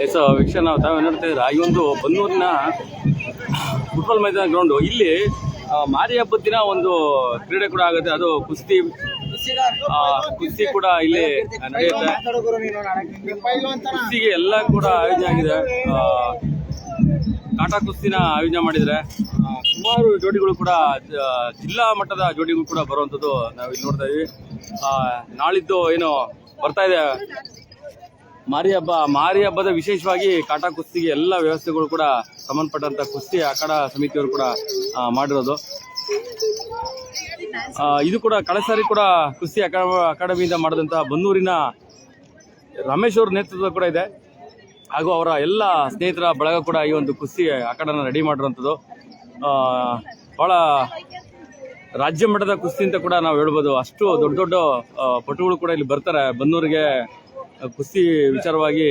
ವೀಕ್ಷಣೆ ನಾವು ತಾವೇ ನೋಡ್ತಾ ಇದ್ದೀರಾ. ಈ ಒಂದು ಬನ್ನೂರಿನ ಫುಟ್ಬಾಲ್ ಮೈದಾನ ಗ್ರೌಂಡು. ಇಲ್ಲಿ ಮಾರಿ ಹಬ್ಬದ ದಿನ ಒಂದು ಕ್ರೀಡೆ ಕೂಡ ಆಗುತ್ತೆ, ಅದು ಕುಸ್ತಿ ಕೂಡ ಇಲ್ಲಿ ನಡೆಯುತ್ತೆ. ಕುಸ್ತಿಗೆ ಎಲ್ಲ ಕೂಡ ಆಯೋಜನೆ ಆಗಿದೆ. ಕಾಟಾ ಕುಸ್ತಿನ ಆಯೋಜನೆ ಮಾಡಿದರೆ ಸುಮಾರು ಜೋಡಿಗಳು ಕೂಡ ಜಿಲ್ಲಾ ಮಟ್ಟದ ಜೋಡಿಗಳು ಕೂಡ ಬರುವಂಥದ್ದು ನಾವು ಇಲ್ಲಿ ನೋಡ್ತಾ ಇದೀವಿ. ನಾಳಿದ್ದು ಏನು ಬರ್ತಾ ಇದೆ ಮಾರಿ ಹಬ್ಬದ ವಿಶೇಷವಾಗಿ ಕಾಟಾ ಕುಸ್ತಿಗೆ ಎಲ್ಲ ವ್ಯವಸ್ಥೆಗಳು ಕೂಡ ಸಂಬಂಧಪಟ್ಟಂತ ಕುಸ್ತಿ ಅಖಾಡ ಸಮಿತಿಯವರು ಕೂಡ ಮಾಡಿರೋದು. ಇದು ಕೂಡ ಕಳೆದ ಸಾರಿ ಕೂಡ ಕುಸ್ತಿ ಅಕಾಡೆಮಿಯಿಂದ ಮಾಡಿದಂಥ ಬನ್ನೂರಿನ ರಮೇಶ್ ಅವ್ರ ನೇತೃತ್ವ ಕೂಡ ಇದೆ, ಹಾಗೂ ಅವರ ಎಲ್ಲ ಸ್ನೇಹಿತರ ಬಳಗ ಕೂಡ ಈ ಒಂದು ಕುಸ್ತಿ ಅಖಾಡನ ರೆಡಿ ಮಾಡಿರುವಂಥದ್ದು. ಬಹಳ ರಾಜ್ಯ ಮಟ್ಟದ ಕುಸ್ತಿ ಅಂತ ಕೂಡ ನಾವು ಹೇಳ್ಬೋದು. ಅಷ್ಟು ದೊಡ್ಡ ದೊಡ್ಡ ಪಟುಗಳು ಕೂಡ ಇಲ್ಲಿ ಬರ್ತಾರೆ. ಬನ್ನೂರಿಗೆ ಕುಸ್ತಿ ವಿಚಾರವಾಗಿ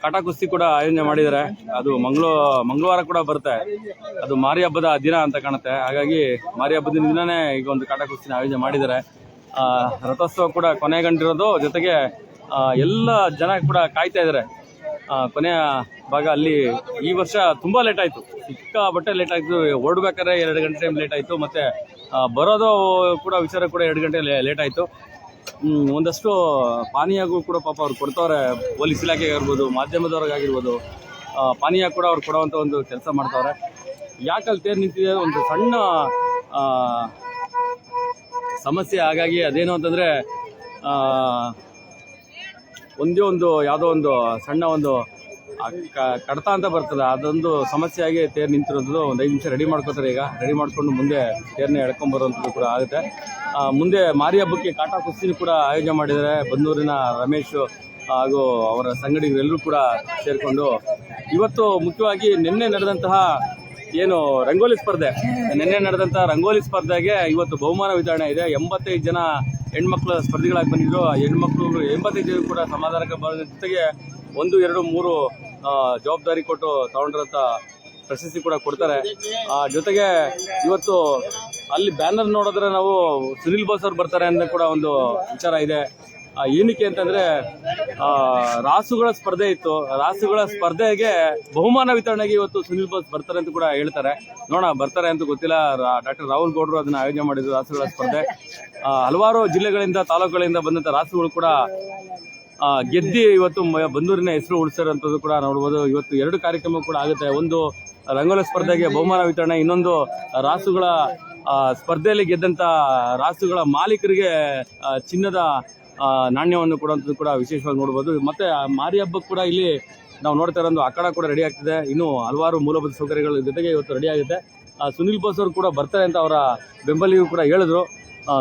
ಕಾಟಾ ಕುಸ್ತಿ ಕೂಡ ಆಯೋಜನೆ ಮಾಡಿದ್ದಾರೆ. ಅದು ಮಂಗಳವಾರ ಕೂಡ ಬರುತ್ತೆ. ಅದು ಮಾರಿ ಹಬ್ಬದ ದಿನ ಅಂತ ಕಾಣುತ್ತೆ. ಹಾಗಾಗಿ ಮಾರಿ ಹಬ್ಬದ ದಿನನೇ ಈಗ ಒಂದು ಕಾಟಾ ಕುಸ್ತಿನ ಆಯೋಜನೆ ಮಾಡಿದ್ದಾರೆ. ರಥೋತ್ಸವ ಕೂಡ ಕೊನೆಗೊಂಡಿರೋದು, ಜೊತೆಗೆ ಎಲ್ಲ ಜನ ಕೂಡ ಕಾಯ್ತಾ ಇದ್ದಾರೆ. ಕೊನೆಯ ಭಾಗ ಅಲ್ಲಿ ಈ ವರ್ಷ ತುಂಬಾ ಲೇಟ್ ಆಯ್ತು, ಸಿಕ್ಕಾಪಟ್ಟೆ ಲೇಟ್ ಆಯ್ತು. ಹೊರಡ್ಬೇಕಾದ್ರೆ 2 ಗಂಟೆ ಟೈಮ್ ಲೇಟ್ ಆಯ್ತು, ಮತ್ತೆ ಬರೋದು ಕೂಡ ವಿಚಾರ ಕೂಡ 2 ಗಂಟೆ ಲೇಟ್ ಆಯ್ತು. ಒಂದಷ್ಟು ಪಾನೀಯಗಳು ಕೂಡ ಪಾಪ ಅವ್ರು ಕೊಡ್ತವ್ರೆ. ಪೊಲೀಸ್ ಇಲಾಖೆಗೆ ಆಗಿರ್ಬೋದು, ಮಾಧ್ಯಮದವ್ರಿಗಾಗಿರ್ಬೋದು, ಪಾನೀಯ ಕೂಡ ಅವ್ರು ಕೊಡುವಂಥ ಒಂದು ಕೆಲಸ ಮಾಡ್ತವ್ರೆ. ಯಾಕಲ್ಲಿ ತೇರು ನಿಂತಿದೆ ಒಂದು ಸಣ್ಣ ಸಮಸ್ಯೆ. ಹಾಗಾಗಿ ಅದೇನು ಅಂತಂದರೆ ಒಂದೇ ಒಂದು ಯಾವುದೋ ಒಂದು ಸಣ್ಣ ಒಂದು ಕಡತ ಅಂತ ಬರ್ತದೆ, ಅದೊಂದು ಸಮಸ್ಯೆಯಾಗಿ ತೇರು ನಿಂತಿರೋದು. ಒಂದು 5 ನಿಮಿಷ ರೆಡಿ ಮಾಡ್ಕೋತಾರೆ. ಈಗ ರೆಡಿ ಮಾಡ್ಕೊಂಡು ಮುಂದೆ ತೇರನ್ನೇ ಎಳ್ಕೊಂಬರುವಂಥದ್ದು ಕೂಡ ಆಗುತ್ತೆ. ಮುಂದೆ ಮಾರಿ ಹಬ್ಬಕ್ಕೆ ಕಾಟಾ ಕುಸ್ತಿನೂ ಕೂಡ ಆಯೋಜನೆ ಮಾಡಿದ್ದಾರೆ. ಬನ್ನೂರಿನ ರಮೇಶ್ ಹಾಗೂ ಅವರ ಸಂಗಡಿಗರೆಲ್ಲರೂ ಕೂಡ ಸೇರಿಕೊಂಡು ಇವತ್ತು ಮುಖ್ಯವಾಗಿ ನಿನ್ನೆ ನಡೆದಂತಹ ಏನು ರಂಗೋಲಿ ಸ್ಪರ್ಧೆಗೆ ಇವತ್ತು ಬಹುಮಾನ ವಿತರಣೆ ಇದೆ. 85 ಜನ ಹೆಣ್ಮಕ್ಳು ಸ್ಪರ್ಧಿಗಳಾಗಿ ಬಂದಿದ್ರು. ಹೆಣ್ಮಕ್ಳು 85 ಜನ ಕೂಡ ಸಮಾಧಾನಕ್ಕೆ ಬರೋದ್ರ ಜೊತೆಗೆ 1, 2, 3 ಜವಾಬ್ದಾರಿ ಕೊಟ್ಟು ತಗೊಂಡಿರೋಂಥ ಪ್ರಶಸ್ತಿ ಕೂಡ ಕೊಡ್ತಾರೆ. ಜೊತೆಗೆ ಇವತ್ತು ಅಲ್ಲಿ ಬ್ಯಾನರ್ ನೋಡಿದ್ರೆ ನಾವು ಸುನಿಲ್ ಬೋಸ್ ಅವ್ರು ಬರ್ತಾರೆ ಅಂತ ಕೂಡ ಒಂದು ವಿಚಾರ ಇದೆ. ಏನಕ್ಕೆ ಅಂತಂದ್ರೆ ರಾಸುಗಳ ಸ್ಪರ್ಧೆ ಇತ್ತು. ರಾಸುಗಳ ಸ್ಪರ್ಧೆಗೆ ಬಹುಮಾನ ವಿತರಣೆಗೆ ಇವತ್ತು ಸುನಿಲ್ ಬೋಸ್ ಬರ್ತಾರೆ ಅಂತ ಕೂಡ ಹೇಳ್ತಾರೆ. ನೋಡೋಣ ಬರ್ತಾರೆ ಅಂತ ಗೊತ್ತಿಲ್ಲ. ಡಾಕ್ಟರ್ ರಾಹುಲ್ ಗೌಡ್ರು ಅದನ್ನ ಆಯೋಜನೆ ಮಾಡಿದ್ರು ರಾಸುಗಳ ಸ್ಪರ್ಧೆ. ಹಲವಾರು ಜಿಲ್ಲೆಗಳಿಂದ ತಾಲೂಕುಗಳಿಂದ ಬಂದಂತ ರಾಸುಗಳು ಕೂಡ ಗೆದ್ದಿ ಇವತ್ತು ಬನ್ನೂರಿನ ಹೆಸರು ಉಳಿಸಿರೋಂಥದ್ದು ಕೂಡ ನೋಡ್ಬೋದು. ಇವತ್ತು 2 ಕಾರ್ಯಕ್ರಮ ಕೂಡ ಆಗುತ್ತೆ. ಒಂದು ರಂಗೋಲಿ ಸ್ಪರ್ಧೆಗೆ ಬಹುಮಾನ ವಿತರಣೆ, ಇನ್ನೊಂದು ರಾಸುಗಳ ಸ್ಪರ್ಧೆಯಲ್ಲಿ ಗೆದ್ದಂತ ರಾಸುಗಳ ಮಾಲೀಕರಿಗೆ ಚಿನ್ನದ ನಾಣ್ಯವನ್ನು ಕೊಡುವಂಥದ್ದು ಕೂಡ ವಿಶೇಷವಾಗಿ ನೋಡ್ಬೋದು. ಮತ್ತೆ ಮಾರಿ ಹಬ್ಬಕ್ಕೆ ಕೂಡ ಇಲ್ಲಿ ನಾವು ನೋಡ್ತಾ ಇರೋ ಒಂದು ಅಖಾಡ ಕೂಡ ರೆಡಿ ಆಗ್ತಿದೆ. ಇನ್ನು ಹಲವಾರು ಮೂಲಭೂತ ಸೌಕರ್ಯಗಳ ಜೊತೆಗೆ ಇವತ್ತು ರೆಡಿ ಆಗುತ್ತೆ. ಸುನಿಲ್ ಬೋಸ್ ಅವರು ಕೂಡ ಬರ್ತಾರೆ ಅಂತ ಅವರ ಬೆಂಬಲಿಗೂ ಕೂಡ ಹೇಳಿದ್ರು.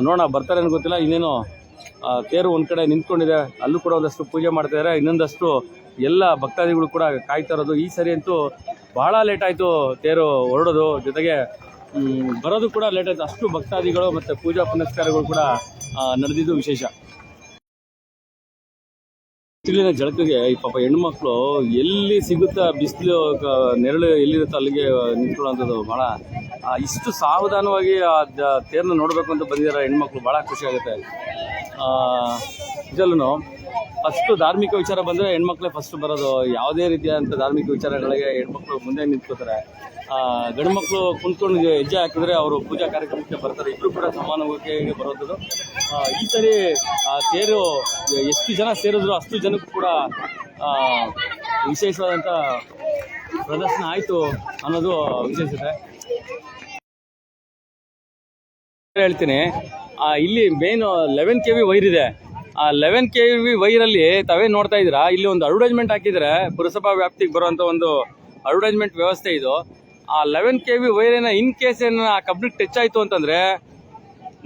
ನೋಡೋಣ ಬರ್ತಾರೆ ಅಂತ ಗೊತ್ತಿಲ್ಲ. ಇನ್ನೇನು ತೇರು ಒಂದು ಕಡೆ ನಿಂತ್ಕೊಂಡಿದೆ, ಅಲ್ಲೂ ಕೂಡ ಒಂದಷ್ಟು ಪೂಜೆ ಮಾಡ್ತಾ ಇದ್ದಾರೆ. ಇನ್ನೊಂದಷ್ಟು ಎಲ್ಲ ಭಕ್ತಾದಿಗಳು ಕೂಡ ಕಾಯ್ತಾ ಇರೋದು. ಈ ಸರಿ ಅಂತೂ ಬಹಳ ಲೇಟ್ ಆಯಿತು ತೇರು ಹೊರಡೋದು, ಜೊತೆಗೆ ಬರೋದು ಕೂಡ ಲೇಟ್ ಆಯಿತು. ಅಷ್ಟು ಭಕ್ತಾದಿಗಳು ಮತ್ತು ಪೂಜಾ ಪುನಸ್ಕಾರಗಳು ಕೂಡ ನಡೆದಿದ್ದು ವಿಶೇಷ. ಬಿಸಿಲಿನ ಜಳಕಿಗೆ ಈ ಪಾಪ ಹೆಣ್ಮಕ್ಳು ಎಲ್ಲಿ ಸಿಗುತ್ತಾ ಬಿಸಿಲು ನೆರಳು ಎಲ್ಲಿರುತ್ತೋ ಅಲ್ಲಿಗೆ ನಿಂತ್ಕೊಳ್ಳೋಂಥದ್ದು ಭಾಳ ಇಷ್ಟು ಸಾವಧಾನವಾಗಿ ತೇರನ್ನ ನೋಡಬೇಕು ಅಂತ ಬಂದಿರೋ ಹೆಣ್ಮಕ್ಳು ಭಾಳ ಖುಷಿ ಆಗುತ್ತೆ. ಇದಲ್ಲೂ ಫಸ್ಟು ಧಾರ್ಮಿಕ ವಿಚಾರ ಬಂದರೆ ಹೆಣ್ಮಕ್ಳೇ ಫಸ್ಟ್ ಬರೋದು. ಯಾವುದೇ ರೀತಿಯಾದಂಥ ಧಾರ್ಮಿಕ ವಿಚಾರಗಳಿಗೆ ಹೆಣ್ಮಕ್ಳು ಮುಂದೆ ನಿಂತ್ಕೋತಾರೆ. ಗಂಡು ಮಕ್ಕಳು ಕುಂತ್ಕೊಂಡು ಹೆಜ್ಜೆ ಹಾಕಿದ್ರೆ ಅವರು ಪೂಜಾ ಕಾರ್ಯಕ್ರಮಕ್ಕೆ ಬರ್ತಾರೆ. ಇಬ್ಬರು ಕೂಡ ಸಮಾನವಾಗಿ ಬರೋದು. ಈ ಸರಿ ತೇರು ಎಷ್ಟು ಜನ ಸೇರಿದ್ರು ಅಷ್ಟು ಜನಕ್ಕೂ ಕೂಡ ವಿಶೇಷವಾದಂಥ ಪ್ರದರ್ಶನ ಆಯಿತು ಅನ್ನೋದು ವಿಶೇಷತೆ. ಹೇಳ್ತೀನಿ, ಇಲ್ಲಿ ಮೇನ್ 11 kV ವೈರ್ ಇದೆ. ಆ 11 kV ವೈರಲ್ಲಿ ತಾವೇ ನೋಡ್ತಾ ಇದ್ದೀರಾ, ಇಲ್ಲಿ ಒಂದು ಅಡ್ವರ್ಟೈಸ್ಮೆಂಟ್ ಹಾಕಿದರೆ ಪುರಸಭಾ ವ್ಯಾಪ್ತಿಗೆ ಬರುವಂಥ ಒಂದು ಅಡ್ವರ್ಟೈಸ್ಮೆಂಟ್ ವ್ಯವಸ್ಥೆ ಇದು. ಆ 11 kV ವೈರಿನ ಇನ್ ಕೇಸ್ ಏನ ಕಬ್ಬಿಗೆ ಟಚ್ ಆಯಿತು ಅಂತಂದರೆ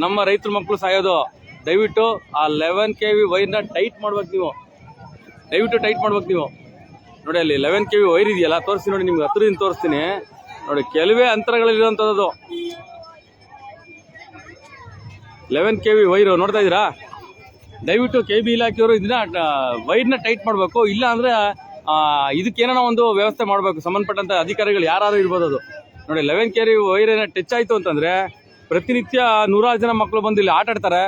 ನಮ್ಮ ರೈತರ ಮಕ್ಕಳು ಸಾಯೋದು. ದಯವಿಟ್ಟು ಆ 11 kV ವೈರ್ನ ಟೈಟ್ ಮಾಡ್ಬೇಕು ನೀವು, ದಯವಿಟ್ಟು ಟೈಟ್ ಮಾಡ್ಬೇಕು ನೀವು. ನೋಡಿ ಅಲ್ಲಿ 11 kV ವೈರ್ ಇದೆಯಲ್ಲ, ತೋರಿಸ್ತೀನಿ ನೋಡಿ, ನಿಮ್ಗೆ ಹತ್ರದಿಂದ ತೋರಿಸ್ತೀನಿ ನೋಡಿ. ಕೆಲವೇ ಅಂತರಗಳಿರುವಂಥದ್ದು 11 kV ವೈರು ನೋಡ್ತಾ ಇದ್ದೀರಾ. ದಯವಿಟ್ಟು KB ಇಲಾಖೆಯವರು ಇದನ್ನ ವೈರ್ನ ಟೈಟ್ ಮಾಡಬೇಕು. ಇಲ್ಲ ಅಂದರೆ ಇದಕ್ಕೇನೋ ಒಂದು ವ್ಯವಸ್ಥೆ ಮಾಡಬೇಕು. ಸಂಬಂಧಪಟ್ಟಂಥ ಅಧಿಕಾರಿಗಳು ಯಾರು ಇರ್ಬೋದು. ಅದು ನೋಡಿ 11 kV ವೈರೇನ ಟಚ್ ಆಯಿತು ಅಂತಂದರೆ ಪ್ರತಿನಿತ್ಯ 100 ಜನ ಮಕ್ಕಳು ಬಂದು ಇಲ್ಲಿ ಆಟ ಆಡ್ತಾರೆ.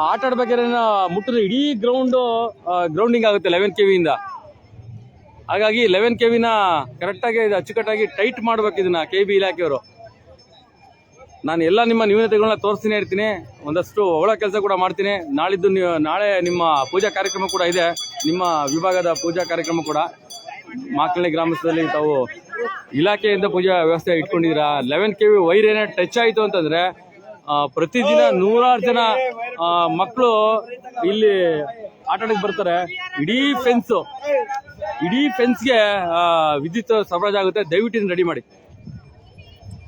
ಆಟ ಆಡ್ಬೇಕಾದ್ರೆ ಮುಟ್ಟಿದ್ರೆ ಇಡೀ ಗ್ರೌಂಡಿಂಗ್ ಆಗುತ್ತೆ 11 kV ಇಂದ. ಹಾಗಾಗಿ 11 KVನ ಕರೆಕ್ಟಾಗಿ ಇದು ಅಚ್ಚುಕಟ್ಟಾಗಿ ಟೈಟ್ ಮಾಡ್ಬೇಕು ಇದನ್ನ KB ಇಲಾಖೆಯವರು. ನಾನು ಎಲ್ಲ ನಿಮ್ಮ ನ್ಯೂನತೆಗಳನ್ನ ತೋರಿಸ್ತೀನಿ ಇರ್ತೀನಿ, ಒಂದಷ್ಟು ಒಳ್ಳೆ ಕೆಲಸ ಕೂಡ ಮಾಡ್ತೀನಿ. ನಾಳೆ ನಿಮ್ಮ ಪೂಜಾ ಕಾರ್ಯಕ್ರಮ ಕೂಡ ಇದೆ, ನಿಮ್ಮ ವಿಭಾಗದ ಪೂಜಾ ಕಾರ್ಯಕ್ರಮ ಕೂಡ ಮಾಕಳ್ಳಿ ಗ್ರಾಮಸ್ಥದಲ್ಲಿ ತಾವು ಇಲಾಖೆಯಿಂದ ಪೂಜಾ ವ್ಯವಸ್ಥೆ ಇಟ್ಕೊಂಡಿದ್ದೀರಾ. 11 KV ವೈರ್ ಏನೇ ಟಚ್ ಆಯಿತು ಅಂತಂದರೆ ಪ್ರತಿದಿನ 100 ಜನ ಮಕ್ಕಳು ಇಲ್ಲಿ ಆಟಾಡಕ್ಕೆ ಬರ್ತಾರೆ. ಇಡೀ ಫೆನ್ಸ್ಗೆ ವಿದ್ಯುತ್ ಸರಬರಾಜು ಆಗುತ್ತೆ. ದಯವಿಟ್ಟು ಇದನ್ನು ರೆಡಿ ಮಾಡಿ.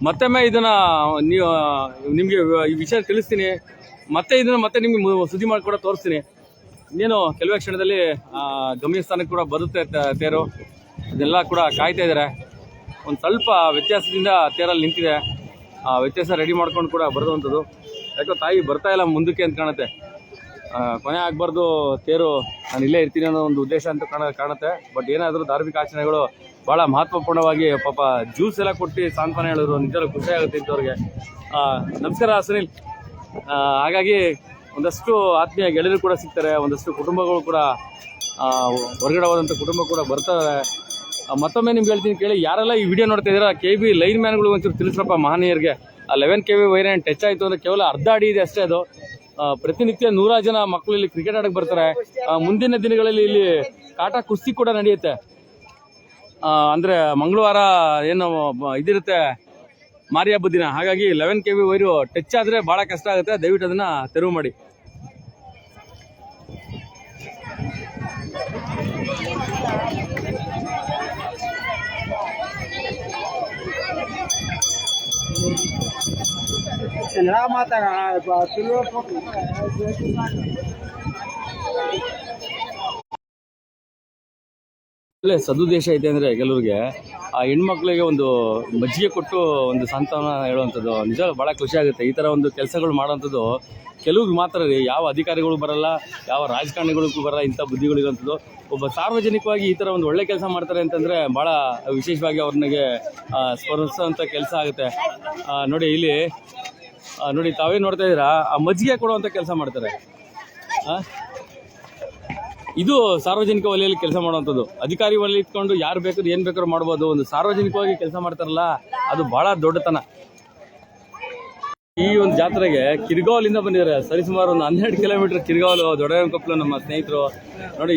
ಮತ್ತೊಮ್ಮೆ ಇದನ್ನ ನಿಮಗೆ ಈ ವಿಷಯ ತಿಳಿಸ್ತೀನಿ. ಮತ್ತೆ ನಿಮ್ಗೆ ಸುದ್ದಿ ಮಾಡಿ ಕೂಡ ತೋರಿಸ್ತೀನಿ. ಇನ್ನೇನು ಕೆಲವೇ ಕ್ಷಣದಲ್ಲಿ ಗಮ್ಯಸ್ಥಾನಕ್ಕೆ ಕೂಡ ಬರುತ್ತೆ ತೇರು. ಇದೆಲ್ಲ ಕೂಡ ಕಾಯ್ತಾ ಇದ್ದಾರೆ. ಒಂದು ಸ್ವಲ್ಪ ವ್ಯತ್ಯಾಸದಿಂದ ತೇರಲ್ಲಿ ನಿಂತಿದೆ. ಆ ವ್ಯತ್ಯಾಸ ರೆಡಿ ಮಾಡ್ಕೊಂಡು ಕೂಡ ಬರೋವಂಥದ್ದು. ಯಾಕೋ ತಾಯಿ ಬರ್ತಾ ಇಲ್ಲ ಮುಂದಕ್ಕೆ ಅಂತ ಕಾಣುತ್ತೆ. ಕೊನೆ ಆಗಬಾರ್ದು ತೇರು, ನಾನು ಇಲ್ಲೇ ಇರ್ತೀನಿ ಅನ್ನೋ ಒಂದು ಉದ್ದೇಶ ಅಂತ ಕಾಣುತ್ತೆ. ಬಟ್ ಏನಾದರೂ ಧಾರ್ಮಿಕ ಆಚರಣೆಗಳು ಭಾಳ ಮಹತ್ವಪೂರ್ಣವಾಗಿ ಪಾಪ ಜ್ಯೂಸ್ ಎಲ್ಲ ಕೊಟ್ಟು ಸಾಂತ್ವನ ಹೇಳಿದ್ರು. ನಿಜವೂ ಖುಷಿ ಆಗುತ್ತೆ ಇಂಥವ್ರಿಗೆ. ನಮಸ್ಕಾರ ಸುನಿಲ್. ಹಾಗಾಗಿ ಒಂದಷ್ಟು ಆತ್ಮೀಯ ಗೆಳೆಯರು ಕೂಡ ಸಿಗ್ತಾರೆ, ಒಂದಷ್ಟು ಕುಟುಂಬಗಳು ಕೂಡ ಹೊರಗಡೆ ಹೋದಂಥ ಕುಟುಂಬ ಕೂಡ ಬರ್ತಾರೆ. ಮತ್ತೊಮ್ಮೆ ನಿಮ್ಗೆ ಹೇಳ್ತೀನಿ ಕೇಳಿ, ಯಾರೆಲ್ಲ ಈ ವಿಡಿಯೋ ನೋಡ್ತಾ ಇದ್ದೀರಾ KB ಲೈನ್ ಮ್ಯಾನ್ಗಳು ಒಂಚೂರು ತಿಳಿಸ್ರಪ್ಪ ಮಹನೀಯರಿಗೆ. ಆ 11 KV ವೈರ್ ಏನು ಟಚ್ ಆಯಿತು ಅಂದರೆ ಕೇವಲ ಅರ್ಧ ಅಡಿ ಇದೆ ಅಷ್ಟೇ. ಅದು ಪ್ರತಿನಿತ್ಯ 100 ಜನ ಮಕ್ಕಳು ಇಲ್ಲಿ ಕ್ರಿಕೆಟ್ ಆಡಕ್ಕೆ ಬರ್ತಾರೆ. ಮುಂದಿನ ದಿನಗಳಲ್ಲಿ ಇಲ್ಲಿ ಕಾಟಾ ಕುಸ್ತಿ ಕೂಡ ನಡೆಯುತ್ತೆ. ಅಂದರೆ ಮಂಗಳವಾರ ಏನು ಇದಿರುತ್ತೆ ಮಾರಿ ಹಬ್ಬದ ದಿನ. ಹಾಗಾಗಿ 11 KV ವೈರು ಟಚ್ ಆದರೆ ಭಾಳ ಕಷ್ಟ ಆಗುತ್ತೆ. ದಯವಿಟ್ಟು ಅದನ್ನು ತೆರವು ಮಾಡಿ. ಒಳ್ಳೆ ಸದುದ್ದೇಶ ಐತೆ ಅಂದರೆ ಕೆಲವ್ರಿಗೆ ಆ ಹೆಣ್ಮಕ್ಳಿಗೆ ಒಂದು ಮಜ್ಜಿಗೆ ಕೊಟ್ಟು ಒಂದು ಸಾಂತ್ವನ ಹೇಳುವಂಥದ್ದು ನಿಜ ಭಾಳ ಖುಷಿ ಆಗುತ್ತೆ. ಈ ಥರ ಒಂದು ಕೆಲಸಗಳು ಮಾಡೋವಂಥದ್ದು ಕೆಲವ್ರಿಗೆ ಮಾತ್ರ ರೀ. ಯಾವ ಅಧಿಕಾರಿಗಳು ಬರಲ್ಲ, ಯಾವ ರಾಜಕಾರಣಿಗಳಿಗೂ ಬರಲ್ಲ ಇಂಥ ಬುದ್ಧಿಗಳಿರುವಂಥದ್ದು. ಒಬ್ಬ ಸಾರ್ವಜನಿಕವಾಗಿ ಈ ಥರ ಒಂದು ಒಳ್ಳೆ ಕೆಲಸ ಮಾಡ್ತಾರೆ ಅಂತಂದರೆ ಭಾಳ ವಿಶೇಷವಾಗಿ ಅವ್ರನಿಗೆ ಸ್ಮರಿಸೋವಂಥ ಕೆಲಸ ಆಗುತ್ತೆ. ನೋಡಿ ಇಲ್ಲಿ ನೋಡಿ ತಾವೇ ನೋಡ್ತಾ ಇದ್ದೀರಾ, ಆ ಮಜ್ಜಿಗೆ ಕೊಡುವಂಥ ಕೆಲಸ ಮಾಡ್ತಾರೆ. ಇದು ಸಾರ್ವಜನಿಕ ವಲಯದಲ್ಲಿ ಕೆಲಸ ಮಾಡುವಂಥದ್ದು. ಅಧಿಕಾರಿ ವಲಯ ಇಟ್ಕೊಂಡು ಯಾರು ಬೇಕಾದ್ರೂ ಏನು ಬೇಕಾದ್ರೂ ಮಾಡ್ಬೋದು. ಒಂದು ಸಾರ್ವಜನಿಕವಾಗಿ ಕೆಲಸ ಮಾಡ್ತಾರಲ್ಲ, ಅದು ಭಾಳ ದೊಡ್ಡತನ. ಈ ಒಂದು ಜಾತ್ರೆಗೆ ಕಿರ್ಗಾವಲಿಂದ ಬಂದಿದ್ದಾರೆ. ಸರಿಸುಮಾರು ಒಂದು 12 ಕಿಲೋಮೀಟರ್ ಕಿರ್ಗಾವಲು ದೊಡ್ಡಕೊಪ್ಪಲು ನಮ್ಮ ಸ್ನೇಹಿತರು. ನೋಡಿ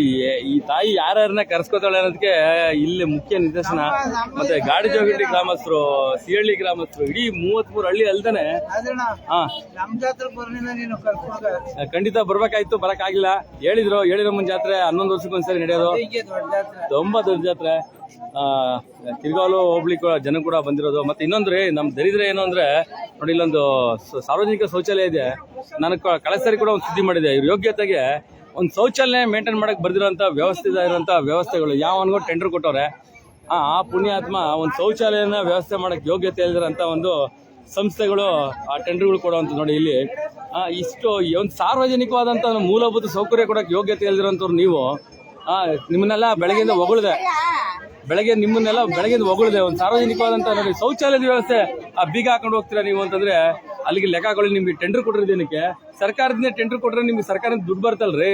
ಈ ತಾಯಿ ಯಾರ್ಯಾರನ್ನ ಕರೆಸ್ಕೋತಾಳೆ ಅನ್ನೋದಕ್ಕೆ ಇಲ್ಲಿ ಮುಖ್ಯ ನಿದರ್ಶನ. ಮತ್ತೆ ಗಾಡಿ ಜೋಗಟ್ಟಿ ಗ್ರಾಮಸ್ಥರು, ಸಿಹಳ್ಳಿ ಗ್ರಾಮಸ್ಥರು, ಇಡೀ 33 ಹಳ್ಳಿ ಅಲ್ದೇನೆ. ಖಂಡಿತ ಬರ್ಬೇಕಾಯ್ತು, ಬರಕ್ಕಾಗಿಲ್ಲ. ಹೇಳಿರೋ ಮುಂದೆ ಜಾತ್ರೆ 11 ವರ್ಷಕ್ಕೊಂದ್ಸರಿ ನಡೆಯೋದು. ತುಂಬಾ ದೊಡ್ಡ ಜಾತ್ರೆ. ಕಿರ್ಗಾವಲು ಹೋಗ್ಲಿ ಜನ ಕೂಡ ಬಂದಿರೋದು. ಮತ್ತೆ ಇನ್ನೊಂದು ರೀ, ನಮ್ಮ ದರಿದ್ರ ಏನು ಅಂದ್ರೆ ನೋಡಿ, ಇಲ್ಲೊಂದು ಸಾರ್ವಜನಿಕ ಶೌಚಾಲಯ ಇದೆ. ನಾನು ಕಳೆದ ಸರಿ ಕೂಡ ಒಂದು ಸುದ್ದಿ ಮಾಡಿದೆ. ಇವ್ರ ಯೋಗ್ಯತೆಗೆ ಒಂದು ಶೌಚಾಲಯ ಮೇಂಟೈನ್ ಮಾಡಕ್ ಬರ್ದಿರೋಂಥ ವ್ಯವಸ್ಥಿತ ಇರೋಂಥ ವ್ಯವಸ್ಥೆಗಳು ಯಾವನ್ಗೋ ಟೆಂಡರ್ ಕೊಟ್ಟವ್ರೆ. ಆ ಪುಣ್ಯಾತ್ಮ ಒಂದು ಶೌಚಾಲಯನ ವ್ಯವಸ್ಥೆ ಮಾಡಕ್ ಯೋಗ್ಯತೆ ಇಲ್ದಿರೋಂಥ ಒಂದು ಸಂಸ್ಥೆಗಳು ಆ ಟೆಂಡರ್ಗಳು ಕೊಡುವಂಥ. ನೋಡಿ ಇಲ್ಲಿ ಇಷ್ಟು ಒಂದು ಸಾರ್ವಜನಿಕವಾದಂಥ ಮೂಲಭೂತ ಸೌಕರ್ಯ ಕೊಡಕ್ಕೆ ಯೋಗ್ಯತೆ ಇಲ್ದಿರೋಂಥವ್ರು ನೀವು. ನಿಮ್ಮನ್ನೆಲ್ಲ ಬೆಳಗ್ಗೆಯಿಂದ ಹೊಗಳಿದೆ. ಬೆಳಗ್ಗೆಯಿಂದ ಹೊಗಳಿದೆ. ಒಂದು ಸಾರ್ವಜನಿಕವಾದಂಥ ನೋಡಿ ಶೌಚಾಲಯದ ವ್ಯವಸ್ಥೆ ಬೀಗ ಹಾಕೊಂಡು ಹೋಗ್ತೀರಾ ನೀವು ಅಂತಂದ್ರೆ ಅಲ್ಲಿಗೆ ಲೆಕ್ಕ ಹಾಕೊಳ್ಳಿ. ನಿಮ್ಗೆ ಟೆಂಡರ್ ಕೊಟ್ಟಿರೋದೇನಕ್ಕೆ? ಸರ್ಕಾರದಿಂದ ಟೆಂಡರ್ ಕೊಟ್ಟರೆ ನಿಮ್ಗೆ ಸರ್ಕಾರದಿಂದ ದುಡ್ಡು ಬರ್ತಲ್ರಿ.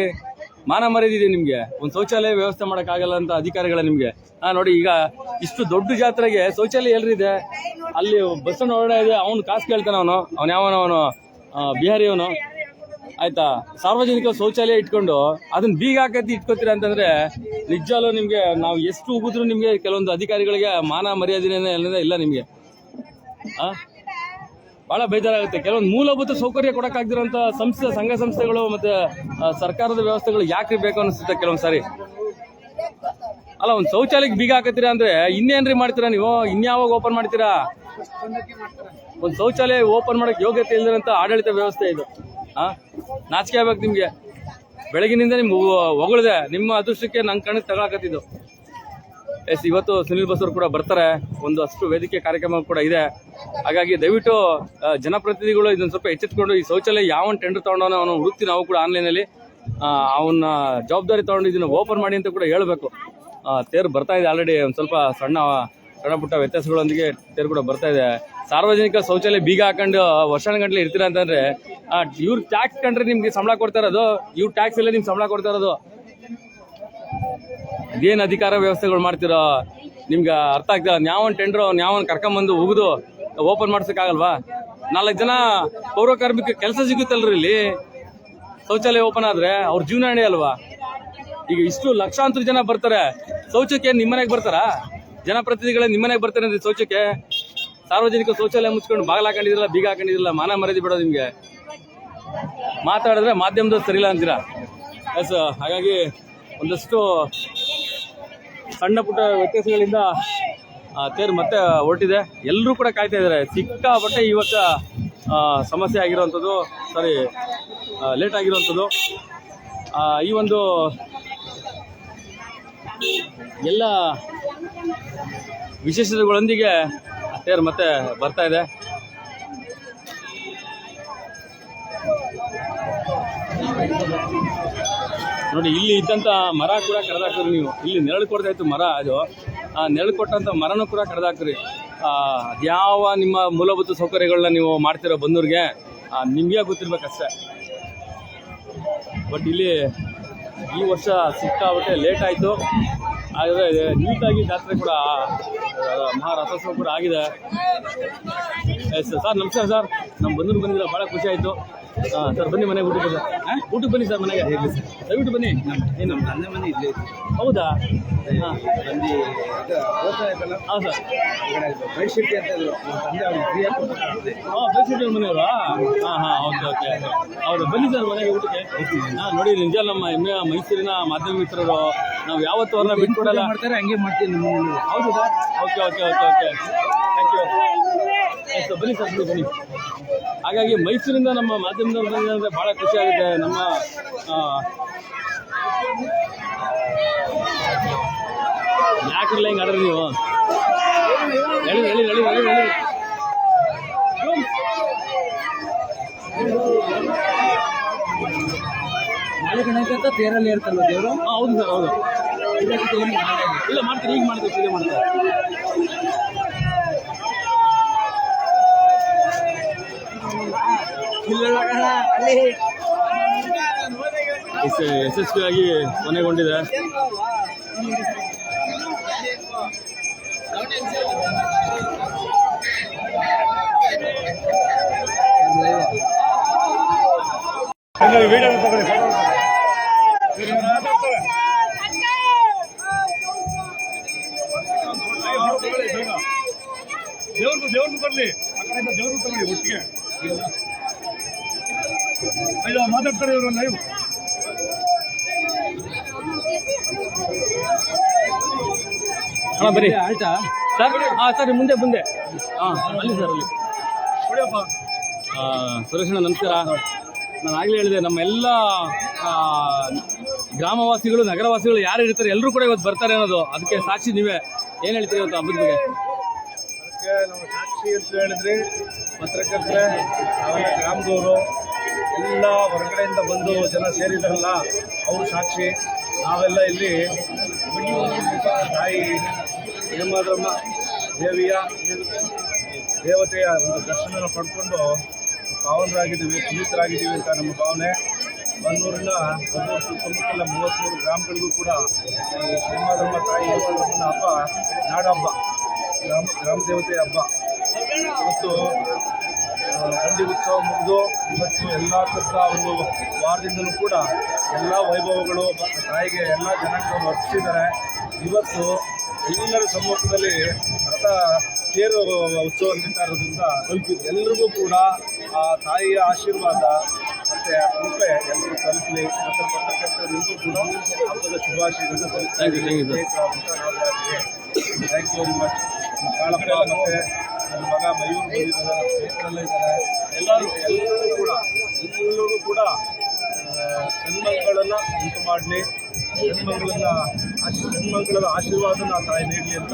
ಮಾನ ಮರ್ಯಾದಿದೆ ನಿಮ್ಗೆ. ಒಂದು ಶೌಚಾಲಯ ವ್ಯವಸ್ಥೆ ಮಾಡಕ್ ಆಗಲ್ಲ ಅಂತ ಅಧಿಕಾರಿಗಳ ನಿಮ್ಗೆ. ನೋಡಿ ಈಗ ಇಷ್ಟು ದೊಡ್ಡ ಜಾತ್ರೆಗೆ ಶೌಚಾಲಯ ಎಲ್ರಿದೆ? ಅಲ್ಲಿ ಬಸ್ಸನ್ನು ಹೊರಡ ಇದೆ, ಅವನು ಕಾಸು ಕೇಳ್ತಾನೆ. ಅವನು ಯಾವನವನು ಬಿಹಾರಿ ಅವನು, ಆಯ್ತಾ? ಸಾರ್ವಜನಿಕ ಶೌಚಾಲಯ ಇಟ್ಕೊಂಡು ಅದನ್ನ ಬೀಗ ಹಾಕಿ ಇಟ್ಕೋತೀರಾ ಅಂತಂದ್ರೆ ನಿಜವಾಗ್ಲೂ ನಿಮ್ಗೆ ನಾವು ಎಷ್ಟು ಉಗಿದ್ರು ನಿಮ್ಗೆ ಕೆಲವೊಂದು ಅಧಿಕಾರಿಗಳಿಗೆ ಮಾನ ಮರ್ಯಾದೆನೇ ಇಲ್ಲ ನಿಮ್ಗೆ. ಬಹಳ ಬೇಜಾರಾಗುತ್ತೆ. ಕೆಲವೊಂದು ಮೂಲಭೂತ ಸೌಕರ್ಯ ಕೊಡಕ್ಕಾಗ್ದಿರೋಂಥ ಸಂಘ ಸಂಸ್ಥೆಗಳು ಮತ್ತೆ ಸರ್ಕಾರದ ವ್ಯವಸ್ಥೆಗಳು ಯಾಕೆ ಬೇಕು ಅನಿಸುತ್ತೆ ಕೆಲವೊಂದು ಸಾರಿ. ಅಲ್ಲ, ಒಂದು ಶೌಚಾಲಯಕ್ಕೆ ಬೀಗ ಹಾಕತ್ತೀರಾ ಅಂದ್ರೆ ಇನ್ನೇನ್ರಿ ಮಾಡ್ತೀರಾ ನೀವು? ಇನ್ಯಾವಾಗ ಓಪನ್ ಮಾಡ್ತೀರಾ? ಒಂದು ಶೌಚಾಲಯ ಓಪನ್ ಮಾಡಕ್ ಯೋಗ್ಯತೆ ಇಲ್ದಿರೋಂಥ ಆಡಳಿತ ವ್ಯವಸ್ಥೆ ಇದು. ನಾಚಿಕೆ ಆಗ್ಬೇಕು ನಿಮ್ಗೆ. ಬೆಳಗಿನಿಂದ ನಿಮ್ಗೆ ಹೊಗಳಿದೆ. ನಿಮ್ಮ ಅದೃಷ್ಟಕ್ಕೆ ನಂಗೆ ಕಣಕ್ಕೆ ತಗೊಳಕತ್ತಿದ್ದು. ಇವತ್ತು ಸುನಿಲ್ ಬಸವರು ಕೂಡ ಬರ್ತಾರೆ. ಒಂದಷ್ಟು ವೇದಿಕೆ ಕಾರ್ಯಕ್ರಮ ಕೂಡ ಇದೆ. ಹಾಗಾಗಿ ದಯವಿಟ್ಟು ಜನಪ್ರತಿನಿಧಿಗಳು ಇದನ್ನ ಸ್ವಲ್ಪ ಎಚ್ಚೆತ್ಕೊಂಡು ಈ ಶೌಚಾಲಯ ಯಾವನ್ ಟೆಂಡರ್ ತಗೊಂಡವನ ಅವನು ಹುಡುಕ್ತಿ ನಾವು ಕೂಡ ಆನ್ಲೈನಲ್ಲಿ ಅವನ್ನ ಜವಾಬ್ದಾರಿ ತಗೊಂಡು ಇದನ್ನ ಓಪನ್ ಮಾಡಿ ಅಂತ ಕೂಡ ಹೇಳ್ಬೇಕು. ತೇರು ಬರ್ತಾ ಇದೆ ಆಲ್ರೆಡಿ. ಒಂದು ಸ್ವಲ್ಪ ಸಣ್ಣ ಪುಟ್ಟ ವ್ಯತ್ಯಾಸಗಳೊಂದಿಗೆ ತೇರು ಕೂಡ ಬರ್ತಾ ಇದೆ. ಸಾರ್ವಜನಿಕ ಶೌಚಾಲಯ ಬೀಗ ಹಾಕೊಂಡು ವರ್ಷಾನುಗಂಟ್ಲೆ ಇರ್ತೀರಾ ಅಂತಂದ್ರೆ ಇವ್ರ ಟ್ಯಾಕ್ಸ್ ಕಂಡ್ರೆ ನಿಮ್ಗೆ ಸಂಬಳ ಕೊಡ್ತಾ ಇರೋದು. ಇವ್ರ ಟ್ಯಾಕ್ಸ್ ಎಲ್ಲ ನಿಮ್ಗೆ ಸಂಬಳ ಕೊಡ್ತಾ ಇರೋದು. ಇದೇನು ಅಧಿಕಾರ ವ್ಯವಸ್ಥೆಗಳು ಮಾಡ್ತಿರೋ ನಿಮ್ಗೆ ಅರ್ಥ ಆಗ್ತಿಲ್ಲ. ನ್ಯಾವನ್ ಟೆಂಡ್ರು ನ್ಯಾವನ್ ಕರ್ಕೊಂಬಂದು ಉಗಿದು ಓಪನ್ ಮಾಡ್ಸೋಕ್ಕಾಗಲ್ವಾ? 4 ಜನ ಪೌರ ಕಾರ್ಮಿಕ ಕೆಲಸ ಸಿಗುತ್ತಲ್ರಿ ಇಲ್ಲಿ. ಶೌಚಾಲಯ ಓಪನ್ ಆದ್ರೆ ಅವ್ರ ಜೀವನ ನಡೆಯಲ್ವಾ? ಈಗ ಇಷ್ಟು ಲಕ್ಷಾಂತರ ಜನ ಬರ್ತಾರೆ ಶೌಚಕ್ಕೆ, ನಿಮ್ಮನೆಗೆ ಬರ್ತಾರಾ? ಜನಪ್ರತಿನಿಧಿಗಳೇ ನಿಮ್ಮನೆಗೆ ಬರ್ತಾರೆ ಅಂದ್ರೆ ಶೌಚಕ್ಕೆ? ಸಾರ್ವಜನಿಕ ಶೌಚಾಲಯ ಮುಚ್ಕೊಂಡು ಬಾಗಿಲು ಹಾಕೊಂಡಿದ್ರಲ್ಲ, ಬೀಗ ಹಾಕೊಂಡಿದ್ರಲ್ಲ, ಮಾನ ಮರ್ಯಾದೆ ಬಿಡೋದು ನಿಮ್ಗೆ. ಮಾತಾಡಿದ್ರೆ ಮಾಧ್ಯಮದವ್ರು ಸರಿಯಿಲ್ಲ ಅಂತೀರಾ. ಎಸ್, ಹಾಗಾಗಿ ಒಂದಷ್ಟು ಸಣ್ಣ ಪುಟ್ಟ ವ್ಯತ್ಯಾಸಗಳಿಂದ ತೇರು ಮತ್ತೆ ಹೊರಟಿದೆ. ಎಲ್ಲರೂ ಕೂಡ ಕಾಯ್ತಾ ಇದ್ದಾರೆ. ಸಿಕ್ಕಾಪಟ್ಟೆ ಈ ವರ್ಷ ಸಮಸ್ಯೆ ಆಗಿರೋವಂಥದ್ದು, ಸಾರಿ ಲೇಟ್ ಆಗಿರೋವಂಥದ್ದು. ಈ ಒಂದು ಎಲ್ಲ ವಿಶೇಷತೆಗಳೊಂದಿಗೆ ತೇರು ಮತ್ತೆ ಬರ್ತಾ ಇದೆ. ನೋಡಿ, ಇಲ್ಲಿ ಇದ್ದಂಥ ಮರ ಕೂಡ ಕಡ್ದಾಕ್ರಿ ನೀವು. ಇಲ್ಲಿ ನೆರಳು ಕೊಡ್ತಾ ಇತ್ತು ಮರ, ಅದು ಆ ನೆರಳು ಕೊಟ್ಟಂಥ ಮರನೂ ಕೂಡ ಕಡ್ದಾಕ್ರಿ. ಅದ್ಯಾವ ನಿಮ್ಮ ಮೂಲಭೂತ ಸೌಕರ್ಯಗಳನ್ನ ನೀವು ಮಾಡ್ತಿರೋ ಬಂದೂರಿಗೆ ನಿಮಗೆ ಗೊತ್ತಿರ್ಬೇಕಷ್ಟೇ. ಬಟ್ ಇಲ್ಲಿ ಈ ವರ್ಷ ಸಿಕ್ಕಾಬಿಟ್ಟೆ ಲೇಟ್ ಆಯಿತು. ಆದರೆ ನೀಟಾಗಿ ಜಾತ್ರೆ ಕೂಡ, ಮಹಾರಥೋತ್ಸವ ಕೂಡ ಆಗಿದೆ. ಎಸ್ ಸರ್, ನಮಸ್ಕಾರ ಸರ್. ನಮ್ಮ ಬಂದೂರು ಬಂದಿಲ್ಲ, ಭಾಳ ಖುಷಿ ಆಯಿತು. ಸರ್ ಬನ್ನಿ, ಮನೆಗೆ ಊಟಕ್ಕೆ ಸರ್. ಊಟಕ್ಕೆ ಬನ್ನಿ ಸರ್, ಮನೆಗೆ ದಯವಿಟ್ಟು ಬನ್ನಿ. ನಮ್ಮ ತಂದೆ ಮನೆ ಇಲ್ಲೇ ಇದೆ. ಹೌದಾ? ಹಾಂ, ಬಂದು ಓದ್ತಾ ಇದ್ದಲ್ಲ. ಹಾಂ ಸರ್, ಬೈಶೆಟ್ಟಿ ಅಂತ ಇದ್ರು ನಮ್ಮ ತಂದೆ, ಅವ್ರಿಗೆ ಫ್ರೀ ಆಗಿ. ಹಾಂ, ಬೈಶೆಟ್ಟಿ ಮನೆಯವರಾ? ಹಾಂ, ಓಕೆ ಓಕೆ. ಹೌದು, ಬನ್ನಿ ಸರ್ ಮನೆಗೆ ಊಟಕ್ಕೆ. ನೋಡಿ, ನಿಜ ನಮ್ಮ ಹೆಮ್ಮೆಯ ಮೈಸೂರಿನ ಮಾಧ್ಯಮ ಮಿತ್ರರು. ನಾವು ಯಾವತ್ತೂ ಅವ್ರನ್ನ ಬಿಟ್ಕೊಡಲ್ಲ. ಮಾಡ್ತಾರೆ, ಹಂಗೆ ಮಾಡ್ತೀವಿ ನಮ್ಮ ಮನೇಲಿ. ಹೌದು sir, okay okay okay okay, thank you. Yes, ಬನ್ನಿ ಸರ್, ಬನ್ನಿ. ಹಾಗಾಗಿ ಮೈಸೂರಿಂದ ನಮ್ಮ ಮಾಧ್ಯಮದವ್ರು ಬಂದಿದ್ರೆ ಭಾಳ ಖುಷಿ ಆಗುತ್ತೆ. ನಮ್ಮ ಯಾಕಿರಲ್ಲ ಹಿಂಗೆ ಆಡ್ರಿ ನೀವು? ಹೇಳಿ ಹೇಳಿ ಹೇಳಿ ಹೇಳಿ ಹೇಳಿ. ನಾಳೆ ಗಣಕ ತೇರಲ್ಲಿ ಇರ್ತಲ್ವ ದೇವರು? ಹೌದು ಸರ್, ಹೌದು. ಇಲ್ಲ ಮಾಡ್ತಾರೆ, ಈಗ ಮಾಡ್ತೀವಿ, ಪೂಜೆ ಮಾಡ್ತಾರೆ. ಯಶಸ್ವಿಯಾಗಿ ಕೊನೆಗೊಂಡಿದೆ. ದೇವ್ರದ್ದು ಬರಲಿ, ಆ ಕಡೆಯಿಂದ ದೇವ್ರದ್ದು ತಗೊಳ್ಳಿ ಒಟ್ಟಿಗೆ. ಅಯ್ಯೋ, ಮಾತಾಡ್ತಾರೆ ಇವರು ಲೈವ್. ಹಾಂ, ಬನ್ನಿ. ಆಯ್ತಾ ಸರ್? ಹಾಂ ಸರ್, ಮುಂದೆ ಮುಂದೆ. ಹಾಂ, ಅಲ್ಲಿ ಸರ್, ಅಲ್ಲಿ ಸುರೇಶಣ್ಣ ನಮಸ್ಕಾರ. ನಾನು ಆಗಲೇ ಹೇಳಿದೆ, ನಮ್ಮ ಎಲ್ಲ ಗ್ರಾಮವಾಸಿಗಳು, ನಗರವಾಸಿಗಳು ಯಾರು ಇರ್ತಾರೆ ಎಲ್ಲರೂ ಕೂಡ ಇವತ್ತು ಬರ್ತಾರೆ ಅನ್ನೋದು. ಅದಕ್ಕೆ ಸಾಕ್ಷಿ ನೀವೇ. ಏನು ಹೇಳ್ತೀರಿ ಇವತ್ತು ಹಬ್ಬದ ಬಗ್ಗೆ? ಅದಕ್ಕೆ ನಾವು ಸಾಕ್ಷಿ ಅಂತ ಹೇಳಿದ್ರಿ, ಪತ್ರಕರ್ತರೆ, ನಾವೆಲ್ಲ ಗ್ರಾಮದವರು, ಎಲ್ಲ ಹೊರಗಡೆಯಿಂದ ಬಂದು ಜನ ಸೇರಿದಾರಲ್ಲ, ಅವರು ಸಾಕ್ಷಿ. ನಾವೆಲ್ಲ ಇಲ್ಲಿ ತಾಯಿ ಹೇಮಾದ್ರಮ್ಮ ದೇವಿಯ ದೇವತೆಯ ಒಂದು ದರ್ಶನ ಪಡ್ಕೊಂಡು ಪಾವನರಾಗಿದ್ದೀವಿ, ಪುನೀತರಾಗಿದ್ದೀವಿ ಅಂತ ನಮ್ಮ ಭಾವನೆ. ಬನ್ನೂರಿನ ಸುತ್ತಮುತ್ತಲ 33 ಗ್ರಾಮಗಳಿಗೂ ಕೂಡ ಈ ಹೇಮಾದ್ರಮ್ಮ ತಾಯಿ ಹೇಮಾದ್ರಮ್ಮನ ಹಬ್ಬ ನಾಡ ಹಬ್ಬ, ಗ್ರಾಮ ದೇವತೆಯ ಹಬ್ಬ. ಇವತ್ತು ದಂಡಿ ಉತ್ಸವ ಮುಗಿದು ಇವತ್ತು ಎಲ್ಲ ಕಷ್ಟ ಒಂದು ವಾರದಿಂದಲೂ ಕೂಡ ಎಲ್ಲ ವೈಭವಗಳು ತಾಯಿಗೆ ಎಲ್ಲ ಜನಾಂಗಗಳು ಅರ್ಪಿಸಿದ್ದಾರೆ. ಇವತ್ತು ಎಲ್ಲರ ಸಮ್ಮುಖದಲ್ಲಿ ರಥ ತೇರು ಉತ್ಸವ ನಡೀತಾ ಇರೋದ್ರಿಂದ ಎಲ್ಲರಿಗೂ ಕೂಡ ಆ ತಾಯಿಯ ಆಶೀರ್ವಾದ ಮತ್ತು ಕೃಪೆ ಎಲ್ಲರೂ ತಲುಪಲಿ. ಮತ್ತು ಪತ್ರಕರ್ತರಿಗೂ ಕೂಡ ಹಬ್ಬದ ಶುಭಾಶಯಗಳನ್ನ ತಲುಪ್ತೀವಿ. Thank you very much. Kalappa ಮತ್ತು ನನ್ನ ಮಗ ಮಯೂರ್ ಬಂದಿದ್ದಾರೆ, ಸ್ನೇಹಿತರೆಲ್ಲ ಇದ್ದಾರೆ. ಎಲ್ಲರೂ ಕೂಡ ಸನ್ಮಂಗಳನ್ನ ಉಂಟು ಮಾಡಲಿ, ಸನ್ಮಂಗಳದ ಆಶೀರ್ವಾದನ ತಾಯಿ ನೀಡಲಿ ಅಂತ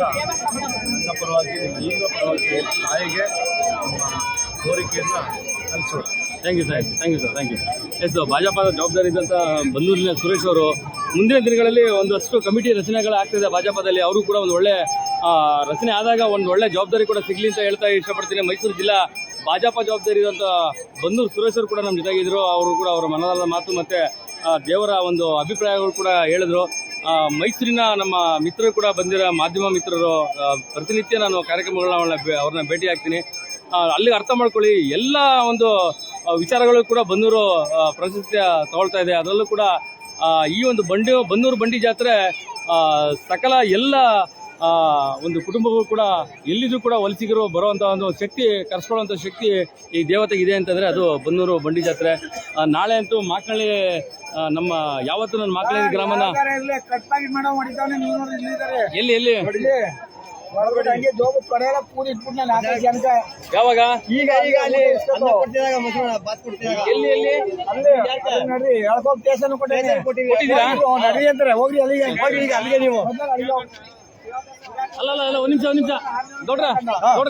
ನನ್ನ ಪರವಾಗಿ, ನಿಮ್ಮೆಲ್ಲರ ಪರವಾಗಿ ತಾಯಿಗೆ ನಮ್ಮ ಕೋರಿಕೆಯನ್ನು ಸಲ್ಲಿಸೋಣ. Thank you sir, thank you sir, thank you. Yes, ಭಾಜಪದ ಜವಾಬ್ದಾರಿ ಇದ್ದಂಥ ಬನ್ನೂರಿನ ಸುರೇಶ್ ಅವರು ಮುಂದಿನ ದಿನಗಳಲ್ಲಿ ಒಂದಷ್ಟು ಕಮಿಟಿ ರಚನೆಗಳಾಗ್ತಿದೆ ಭಾಜಪದಲ್ಲಿ. ಅವರು ಕೂಡ ಒಂದು ಒಳ್ಳೆ ರಚನೆ ಆದಾಗ ಒಂದು ಒಳ್ಳೆ ಜವಾಬ್ದಾರಿ ಕೂಡ ಸಿಗಲಿ ಅಂತ ಹೇಳ್ತಾ ಇಷ್ಟಪಡ್ತೀನಿ. ಮೈಸೂರು ಜಿಲ್ಲಾ ಭಾಜಪ ಜವಾಬ್ದಾರಿ ಇರುವಂಥ ಬನ್ನೂರು ಸುರೇಶ್ ಅವರು ಕೂಡ ನಮ್ಮ ಜೊತೆಗಿದ್ರು. ಅವರು ಕೂಡ ಅವರ ಮನದಾಳದ ಮಾತು ಮತ್ತು ದೇವರ ಒಂದು ಅಭಿಪ್ರಾಯಗಳು ಕೂಡ ಹೇಳಿದ್ರು. ಮೈಸೂರಿನ ನಮ್ಮ ಮಿತ್ರರು ಕೂಡ ಬಂದಿರೋ ಮಾಧ್ಯಮ ಮಿತ್ರರು ಪ್ರತಿನಿತ್ಯ ನಾನು ಕಾರ್ಯಕ್ರಮಗಳನ್ನ ಅವ್ರನ್ನ ಭೇಟಿ ಆಗ್ತೀನಿ. ಅಲ್ಲಿಗೆ ಅರ್ಥ ಮಾಡ್ಕೊಳ್ಳಿ, ಎಲ್ಲ ಒಂದು ವಿಚಾರಗಳು ಕೂಡ ಬನ್ನೂರು ಪ್ರಾಶಸ್ತ್ಯ ತಗೊಳ್ತಾ ಇದೆ. ಅದರಲ್ಲೂ ಕೂಡ ಈ ಒಂದು ಬನ್ನೂರು ಬಂಡಿ ಜಾತ್ರೆ ಸಕಲ ಎಲ್ಲ ಒಂದು ಕುಟುಂಬಗಳು ಕೂಡ ಎಲ್ಲಿದ್ರೂ ಕೂಡ ವಲಸಿಗರು ಬರುವಂಥ ಒಂದು ಶಕ್ತಿ, ಕರ್ಸ್ಕೊಳ್ಳುವಂಥ ಶಕ್ತಿ ಈ ದೇವತೆಗೆ ಇದೆ ಅಂತಂದರೆ ಅದು ಬನ್ನೂರು ಬಂಡಿ ಜಾತ್ರೆ. ನಾಳೆ ಅಂತೂ ಮಾಕಳ್ಳಿ ನಮ್ಮ ಯಾವತ್ತು ನನ್ನ ಮಾಕಳ್ಳಿ ಗ್ರಾಮನ ಎಲ್ಲಿ ಯಾವಾಗ ಅಲ್ಲ ಒಂದ್ ನಿಮಿಷ ಗೌಡ್ರ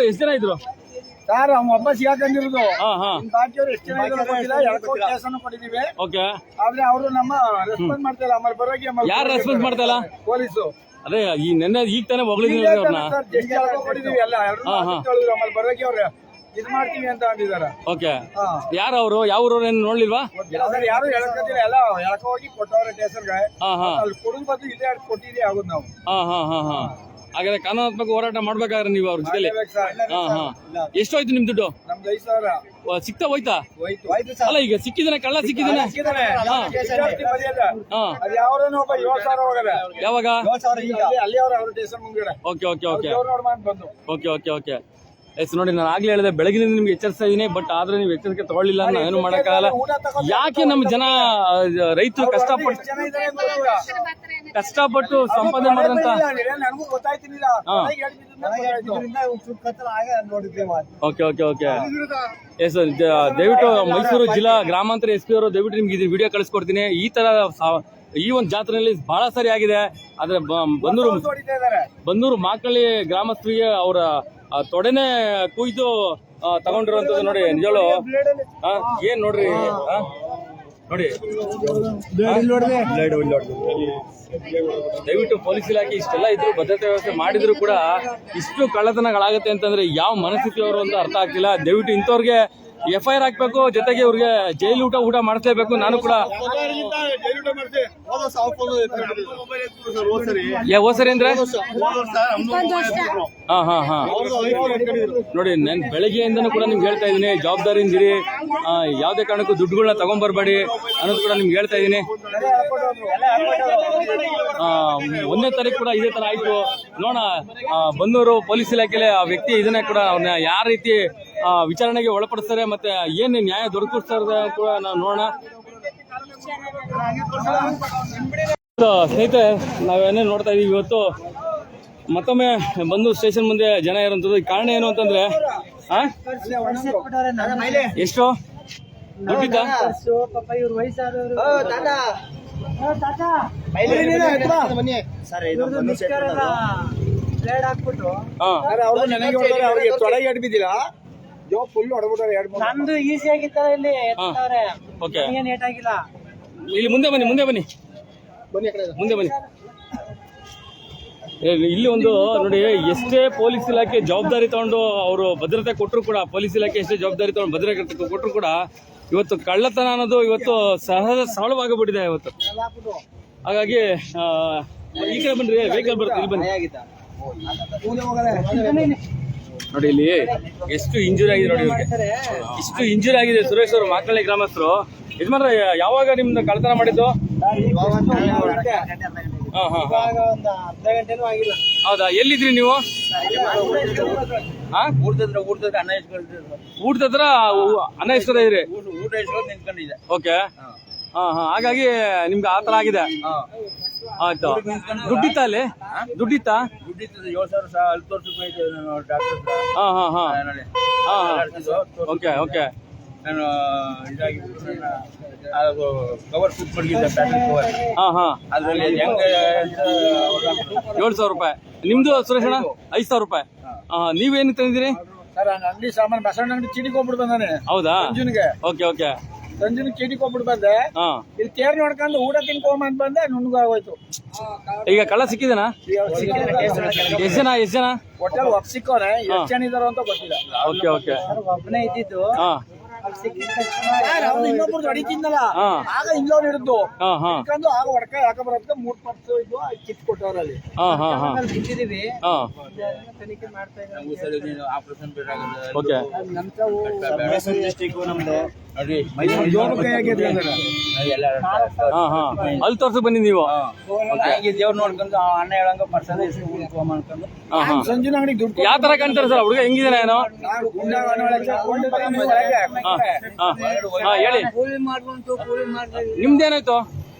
ಎಷ್ಟು ಜನ ಇದ್ರು ಸರ್? ಒಬ್ಬ ಸಿಗಾಕೊಂಡಿರೋದು. ಎಷ್ಟು ಜನ ಕೊಟ್ಟಿದ್ದೀವಿ. ಓಕೆ, ಆದ್ರೆ ಅವರು ನಮ್ಮ ರೆಸ್ಪಾನ್ಸ್ ಮಾಡ್ತಾ ಇಲ್ಲ. ಆಮೇಲೆ ಬರೋಗಿ ಯಾರು ರೆಸ್ಪಾನ್ಸ್ ಮಾಡ್ತಾ ಇಲ್ಲ? ಪೊಲೀಸು. ಅದೇ ಈ ನೆನ್ನೆ ಈಗ ತಾನೇ ಹೊಗಳಿದೀನಿ ಅವ್ರನ್ನ. ಆಮೇಲೆ ಬರೋಗಿ ಅವ್ರು ಇದ್ ಮಾಡ್ತೀವಿ ಅಂತ ಅಂದಿದ್ದಾರೆ. ಓಕೆ, ಯಾರು ಅವರು? ಯಾವ ಊರವ್ರು? ಏನು ನೋಡ್ಲಿಲ್ವಾ? ಯಾರು ಹೇಳಕ್ಕಿಲ್ಲ, ಎಲ್ಲ ಎಳಕ ಹೋಗಿ ಕೊಟ್ಟವ್ರೆ ಸ್ಟೇಷನ್ಗೆ. ಅಲ್ಲಿ ಕೊಡುದು ಬಂದು ಇಲ್ಲೇ ಕೊಟ್ಟಿದ್ವಿ ಆಗುದು ನಾವು. ಹಾಗಾದ್ರೆ ಕಾನೂನಾತ್ಮಕ ಹೋರಾಟ ಮಾಡ್ಬೇಕಾದ್ರೆ ನೀವು ಅವ್ರ ಜೊತೆ. ಎಷ್ಟೋಯ್ತು ನಿಮ್ ದುಡ್ಡು? ನಮ್ದು 5,000 ಸಿಕ್ತಾ ಹೋಯ್ತಾ? ಅಲ್ಲ, ಈಗ ಸಿಕ್ಕಿದಾನೆ, ಕಳ್ಳ ಸಿಕ್ಕಿದಾನೆ. ಯಾವ್ದೋ ಒಬ್ಬ 7,000 ಹೋಗದೆ. ಯಾವಾಗ? ಅಲ್ಲಿ ಅವ್ರ ಸ್ಟೇಷನ್ ಮುಂದೆ. ಓಕೆ. ಎಸ್, ನೋಡಿ, ನಾನು ಆಗ್ಲೇ ಹೇಳಿದೆ, ಬೆಳಗಿನಿಂದ ನಿಮ್ಗೆ ಎಚ್ಚರಿಸ್ತಾ ಇದೀನಿ. ಬಟ್ ಆದ್ರೆ ನೀವು ಎಚ್ಚರಿಕೆ ತಗೊಳ್ಳಿಲ್ಲ, ನಾವೇನು ಮಾಡಕ್ಕಾಗಲ್ಲ. ಯಾಕೆ ನಮ್ಮ ಜನ ರೈತರು ಕಷ್ಟಪಟ್ಟು ಸಂಪಾದನೆ ಮಾಡಿದಂತ. ಓಕೆ. ಎಸ್, ದಯವಿಟ್ಟು ಮೈಸೂರು ಜಿಲ್ಲಾ ಗ್ರಾಮಾಂತರ SP ಅವರು ದಯವಿಟ್ಟು ನಿಮ್ಗೆ ಇದು ವಿಡಿಯೋ ಕಳಿಸ್ಕೊಡ್ತೀನಿ. ಈ ತರ ಈ ಒಂದು ಜಾತ್ರೆಯಲ್ಲಿ ಬಹಳ ಸರಿ ಆಗಿದೆ. ಆದ್ರೆ ಬನ್ನೂರು ಮಾಕಳ್ಳಿ ಗ್ರಾಮಸ್ಥರಿಗೆ ಅವರ ತೊಡೆನೆ ಕುಯ್ದು ತಗೊಂಡಿರುವಂತದ್ದು ನೋಡಿ. ನಿಜವೂ ಏನ್ ನೋಡ್ರಿ, ನೋಡಿ ದಯವಿಟ್ಟು ಪೊಲೀಸ್ ಇಲಾಖೆ ಇಷ್ಟೆಲ್ಲ ಇದ್ರು, ಭದ್ರತೆ ವ್ಯವಸ್ಥೆ ಮಾಡಿದ್ರು ಕೂಡ ಇಷ್ಟು ಕಳ್ಳತನಗಳಾಗತ್ತೆ ಅಂತಂದ್ರೆ ಯಾವ ಮನಸ್ಥಿತಿ ಅವರು ಅಂತ ಅರ್ಥ ಆಗ್ತಿಲ್ಲ. ದಯವಿಟ್ಟು ಇಂಥವ್ರಿಗೆ FIR ಹಾಕ್ಬೇಕು, ಜೊತೆಗೆ ಇವ್ರಿಗೆ ಜೈಲು ಊಟ ಮಾಡಿಸ್ಲೇಬೇಕು. ನಾನು ಕೂಡ ಹೋಸರಿ ಅಂದ್ರೆ ನೋಡಿ, ನಾನು ಬೆಳಗ್ಗೆಯಿಂದನೂ ಕೂಡ ನಿಮ್ಗೆ ಹೇಳ್ತಾ ಇದ್ದೀನಿ, ಜವಾಬ್ದಾರಿಯಿಂದಿರಿ, ಯಾವುದೇ ಕಾರಣಕ್ಕೂ ದುಡ್ಡುಗಳನ್ನ ತಗೊಂಡ್ಬರ್ಬೇಡಿ ಅನ್ನೋದು ಕೂಡ ನಿಮ್ಗೆ ಹೇಳ್ತಾ ಇದ್ದೀನಿ. 1ನೇ ತಾರೀಕು ಕೂಡ ಇದೇ ತರ ಆಯ್ತು. ನೋಡೋಣ, ಬನ್ನೂರು ಪೊಲೀಸ್ ಇಲಾಖೆಯಲ್ಲಿ ಆ ವ್ಯಕ್ತಿ ಇದನ್ನೇ ಕೂಡ ಅವ್ರನ್ನ ಯಾವ ರೀತಿ ವಿಚಾರಣೆಗೆ ಒಳಪಡಿಸ್ತಾರೆ, ಮತ್ತೆ ಏನು ನ್ಯಾಯ ದೊರಕಿಸ್ತಾರೆ ಕೂಡ ನಾವು ನೋಡೋಣ. ಸ್ನೇಹಿತರೆ, ನಾವೇನೇ ನೋಡ್ತಾ ಇದೀವಿ ಇವತ್ತು ಮತ್ತೊಮ್ಮೆ ಬನ್ನೂರು ಸ್ಟೇಷನ್ ಮುಂದೆ ಜನ ಇರೋಂಥದ್ದು. ಕಾರಣ ಏನು ಅಂತಂದ್ರೆ, ಎಷ್ಟು ದುಡ್ಡಿದ್ದ ನಂದು ಈಸಿ ಆಗಿತ್ತ ಇಲ್ಲಿ. ಇಲ್ಲಿ ಮುಂದೆ ಬನ್ನಿ. ಇಲ್ಲಿ ಒಂದು ನೋಡಿ, ಎಷ್ಟೇ ಪೊಲೀಸ್ ಇಲಾಖೆ ಜವಾಬ್ದಾರಿ ತಗೊಂಡು ಅವರು ಭದ್ರತೆ ಕೊಟ್ಟರು ಕೂಡ, ಪೊಲೀಸ್ ಇಲಾಖೆ ಎಷ್ಟೇ ಜವಾಬ್ದಾರಿ ತಗೊಂಡು ಭದ್ರತೆ ಕೊಟ್ಟರು ಕೂಡ ಇವತ್ತು ಕಳ್ಳತನ ಅನ್ನೋದು ಇವತ್ತು ಸರಳವಾಗಿಬಿಟ್ಟಿದೆ ಇವತ್ತು. ಹಾಗಾಗಿ ಈ ಕಡೆ ಬನ್ರಿ, ವೆಹಿಕಲ್ ಬರುತ್ತೆ, ಇಲ್ಲಿ ಬನ್ನಿ. ನೋಡಿ, ಇಲ್ಲಿ ಎಷ್ಟು ಇಂಜುರಿ ಆಗಿದೆ ನೋಡಿ, ಇವ್ರಿಗೆ ಇಷ್ಟು ಇಂಜುರಿ ಆಗಿದೆ. ಸುರೇಶ್ ಅವರು ಮಾಕಳ್ಳಿ ಗ್ರಾಮಸ್ಥರು. ಯಜಮಾನ್ರ, ಯಾವಾಗ ನಿಮ್ದು ಕಳ್ಳತನ ಮಾಡಿದ್ದು? ಹೌದಾ? ಎಲ್ಲಿದ್ರಿ ನೀವು? ಊಟದ ಹತ್ರ ಅನ್ನ ಇಸ್ಕೊತಾ ಇದ್ರಿ? ಓಕೆ. ಹಾಗಾಗಿ ನಿಮ್ಗೆ ಆತರ ಆಗಿದೆ. ಆಯ್ತು. ದುಡ್ಡಿತ್ತ ಅಲ್ಲಿ? ದುಡ್ಡಿತ್ತ? ಓಕೆ. ನಾನು ಇದಾಗಿ ಕವರ್ ಫಿಟ್ ಮಾಡಿದ್ದೆ, ಪ್ಯಾಟರ್ನ್ ಕವರ್. ಅದರಲ್ಲಿ ಹೆಂಗೆ 7,000 ರೂಪಾಯಿ. ನಿಮ್ದು ಸುರೇಶಣ್ಣ 5,000 ರೂಪಾಯಿ. ನೀವೇನು ತಂದಿದ್ದೀರಿ? ಸರ್, ಅಂಗಡಿ ಸಾಮಾನು ಬಸವಣ್ಣ ಅಂಗಡಿ ಚೀಟಿಗೆ ಹೋಗ್ಬಿಟ್ಟು ಬಂದಾನೆ. ಹೌದಾ? ಸಂಜುನಿಗೆ. ಓಕೆ. ಸಂಜುನ ಚೀಟಿಗೆ ಹೋಗ್ಬಿಟ್ಟು ಬಂದೆ. ಇಲ್ಲಿ ತೇರ್ ನೋಡ್ಕೊಂಡು ಊಟ ತಿನ್ಕೊಂಬಂದ್ ಬಂದೆ, ನುಣ್ಣಗೂ ಆಗೋಯ್ತು. ಈಗ ಕಳ್ಳ ಸಿಕ್ಕಿದನಾ? ಎಷ್ಟು ಜನ ಹೋಟೆಲ್ ಒಪ್ಸಿಕೋನೆ, ಎಷ್ಟು ಜನ ಇದಾರೋ ಅಂತ ಗೊತ್ತಿಲ್ಲ. ಓಕೆ. ಒಬ್ಬನೇ ಇದ್ದಿದ್ದು. ಸಿಕ್ಕಿದ ತಕ್ಷಣ ಇನ್ನೊಬ್ರು ಹೊಡಿತಿದ್ನಲ್ಲ ಹಾ ಆಗ ಇಲ್ಲೋನ್ ಹಿಡಿದು ಹಾ ಹಾ ಹಿಡ್ಕೊಂಡು ಆಗ ಹೊಡ್ಕ ಯಾಕಂಬರತ್ತ 3 ಪರ್ಸ್ ಇದು ಕಿತ್ ಕೊಟ್ಟವ್ರ ಅಲ್ಲಿ ಹಾ ಹಾ ಹಾ ಬಿಟ್ಟಿದೀವಿ ಹಾ ತನಿಖೆ ಮಾಡ್ತಾ ಓಕೆ ಹಾ ಹಾ ಅಲ್ಲಿ ತೋರ್ಸಕ್ ಬಂದಿ ನೀವು ದೇವ್ರು ನೋಡ್ಕೊಂಡು ಅಣ್ಣ ಹೇಳಂಗ ಪರ್ಸನ್ ಮಾಡ್ಕೊಂಡು ಹಾ ಹಾ ಸಂಜುನ ಅಂಗಡಿಗೆ ದುಡ್ಡು ಯಾವ ತರ ಕಾಣ್ತಾರೆ ಸರ್ ಹುಡುಗ ಹೆಂಗಿದಾನೆ ಏನೋ ಹಾ ಹೇಳಿ ಕೂಲಿ ಮಾಡ್ಕೊಂಡು ಕೂಲಿ ಮಾಡ್ತಾರೆ ನಿಮ್ದೇನಾಯ್ತು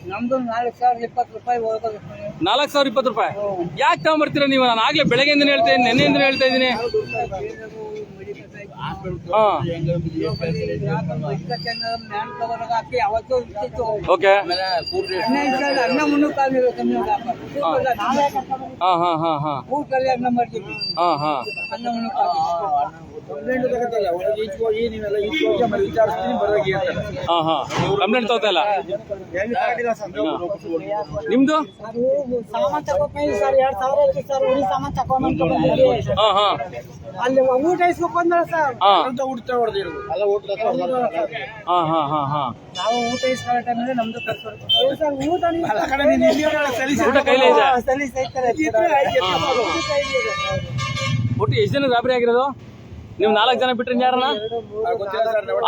ನಮ್ದು 4,020 ರೂಪಾಯಿ ಹೋಗೋದು 4,020 ರೂಪಾಯಿ ಯಾಕೆ ತಗೊಂಡ್ಬರ್ತೀರಾ ನೀವು? ನಾನು ಆಗ್ಲೇ ಬೆಳಗ್ಗೆಯಿಂದ ಹೇಳ್ತಾ ಇದ್ದೀನಿ, ನೆನ್ನೆಯಿಂದ ಹೇಳ್ತಾ ಇದ್ದೀನಿ. ಓಕೆ ಅನ್ನ ಮುನ್ನೂರು ಹಾ ಹಾ ಹಾ ಹಾ ಊಟಲ್ಲಿ ಅನ್ನ ಮಾಡ್ತೀವಿ ಹಾ ಹಾ ಅನ್ನ ಮುನ್ನೂರು ಹಾ ಹಾ ಕಂಪ್ಲೇಂಟ್ ತಗೋತಾ ಇಲ್ಲ ನಿಮ್ದು? ಸಾಮಾನ್ ತಗೋಬೇಕು ಸರ್ 2,000 ಐತಿ ಸರ್ ಉಳಿ ಸಾಮಾನ್ ತಗೊಂಡ್ ಹಾ ಹಾ ಅಲ್ಲಿ ಊಟ ಇಸ್ಬೇಕು ಅಂದ್ರ ಸರ್ ಹಾ ಊಟ ಹೊಡೆದಿರೋದು ಅಲ್ಲ ಊಟ ಹಾ ಹಾ ಹಾ ಹಾ ನಾವು ಊಟ ಇಸ್ಕೊಳ್ಳೋ ಟೈಮಲ್ಲಿ ನಮ್ದು ಸರ್ ಊಟ ಊಟ ಕೈಲೇ ಇದೆ. ಒಟ್ಟು ಎಷ್ಟು ಜನ ಗಾಬರಿ ಆಗಿರೋದು? ನೀವು 4 ಜನ ಬಿಟ್ರೆ ಯಾರನ್ನ?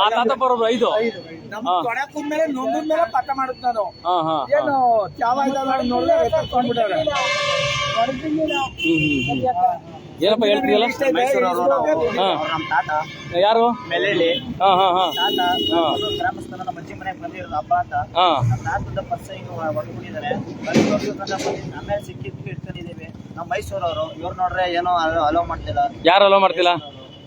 ಆ ತಾತಪ್ಪ ಅವ್ರದ್ದು 5. ಮೇಲೆ ನೊಂದ ಮೇಲೆ ಪಕ್ಕ ಮಾಡುತ್ತ ನಾನು ಹಾ ಹಾ ಏನು ಚಾವ ನೋಡಿದ್ರೆ ಕೊಂಡ್ಬಿಟ್ಟಾರೆ ಏನಪ್ಪ ಹೇಳ್ತೀರಲ್ಲ? ಹಾ ಯಾರು? ಬೆಳ್ಳುಳ್ಳಿ ಹಾ ಹಾ ಹಾ ತಾತ ಗ್ರಾಮಸ್ಥರ ನಮ್ಮ ಅಜ್ಜಿ ಮನೆಗೆ ಬಂದಿರೋದು ಹಬ್ಬ ಅಂತ ಹಾ ತಾತದ ಪರ್ಸ ಹಿಂಗ ಹೊಡ್ಕೊಂಡಿದ್ದಾರೆ ಆಮೇಲೆ ಸಿಕ್ಕಿದ್ವಿ ಇಟ್ಕೊಂಡಿದೀವಿ ನಾವು ಮೈಸೂರವರು ಇವ್ರು ನೋಡ್ರೆ ಏನೋ ಅಲೋ ಮಾಡ್ತಿಲ್ಲ. ಯಾರು ಅಲೋ ಮಾಡ್ತಿಲ್ಲ?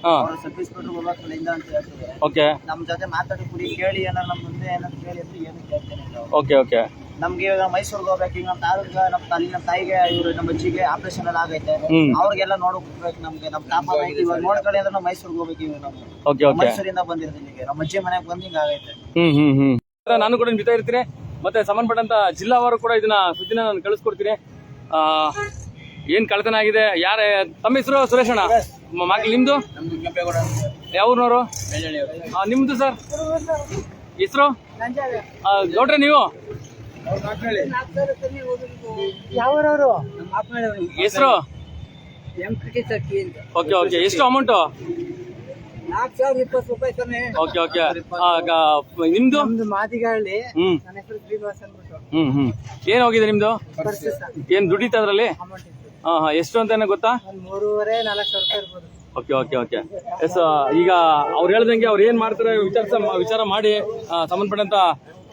ಹಾ ಅವ್ರು ಸಬ್ ಇನ್ಸ್ಪೆಕ್ಟರ್ ಹೋಗ್ಬೇಕು ಇಂದ ಅಂತ ಹೇಳ್ತಿದ್ದಾರೆ. ಓಕೆ ನಮ್ಮ ಜೊತೆ ಮಾತಾಡಿ ಕುಡಿ ಕೇಳಿ ಏನಾರು ನಮ್ಮ ಮುಂದೆ ಏನಾದ್ರು ಕೇಳಿ ಅಂತ ಏನು ಕೇಳ್ತೇನೆ. ಓಕೆ ಓಕೆ ನಮ್ಗೆ ಇವಾಗ ಮೈಸೂರ್ಗೆ ಹೋಗ್ಬೇಕು ಈಗ ನಮ್ಮ ತಾಯಿಗೆ ನಮ್ಮ ತಾಯಿಗೆ ಇವ್ರು ನಮ್ಮ ಅಜ್ಜಿಗೆ ಆಪರೇಷನ್ ಎಲ್ಲ ಆಗೈತೆ ಹ್ಮ್. ಅವ್ರಿಗೆಲ್ಲ ನೋಡ್ಬೇಕು ನಮ್ಗೆ ನಮ್ಮ ತಾಪ ಇವಾಗ ನೋಡ್ಕೊಳ್ಳಿ ಅಂದ್ರೆ ನಾವು ಮೈಸೂರ್ಗೆ ಹೋಗ್ಬೇಕು ಇವಾಗ ನಾವು ಓಕೆ ಓಕೆ ಮೈಸೂರಿಂದ ಬಂದಿರೋದು ಇಲ್ಲಿಗೆ ನಮ್ಮ ಅಜ್ಜಿ ಮನೆಗೆ ಬಂದು ಹಿಂಗ ಆಗೈತೆ. ನಾನು ಕೂಡ ನಿಮ್ ಜೊತೆ ಇರ್ತೀನಿ. ಮತ್ತೆ ಸಂಬಂಧಪಟ್ಟಂತ ಜಿಲ್ಲಾವಾರು ಕೂಡ ಇದನ್ನ ಸುದ್ದಿನ ನಾನು ಕಳಿಸ್ಕೊಡ್ತೀನಿ. ಏನ್ ಕಳ್ತನ ಆಗಿದೆ, ಯಾರ ತಮ್ಮ ಹೆಸರು? ಸುರೇಶ್ ಅಣ್ಣ. ಮಕ್ಳು ನಿಮ್ದು? ಯಾವ್ರನವರು? ನಿಮ್ದು ಸರ್ ಹೆಸರು? ಗೌಡ್ರೆ ನೀವು? ಯಾವರವರು ಹೆಸರು? ಎಂಪಿ ಸಕ್ಕಿ ಅಂತ. ಓಕೆ ಓಕೆ ಎಷ್ಟು ಅಮೌಂಟು? 4,020 ರೂಪಾಯಿ ಸಮಯ. ಓಕೆ ಓಕೆ ನಿಮ್ದು? ನಮ್ದು ಮಾದಿಗಳ್ಳಿ. ಹ್ಮ್ ನನ್ನ ಹೆಸರು ಶ್ರೀನಿವಾಸ್ ಅಂದ್ಬಿಟ್ಟು. ಹ್ಮ್ ಏನ್ ಹೋಗಿದೆ ನಿಮ್ದು? Purse sir. ಏನ್ ದುಡ್ಡಿತ್ತು ಅದ್ರಲ್ಲಿ? ಅಮೌಂಟ್ ಇತ್ತು. ಹಾ ಹಾ ಎಷ್ಟು ಅಂತ ಏನೋ ಗೊತ್ತಾ? ಒಂದು 3,500-4,000 ರೂಪಾಯಿ ಇರ್ಬೋದು. Okay okay okay yes. ಈಗ ಅವ್ರು ಹೇಳ್ದಂಗೆ ಅವ್ರು ಏನ್ ಮಾಡ್ತಾರೆ ವಿಚಾರ ಮಾಡಿ ಸಂಬಂಧಪಟ್ಟಂತ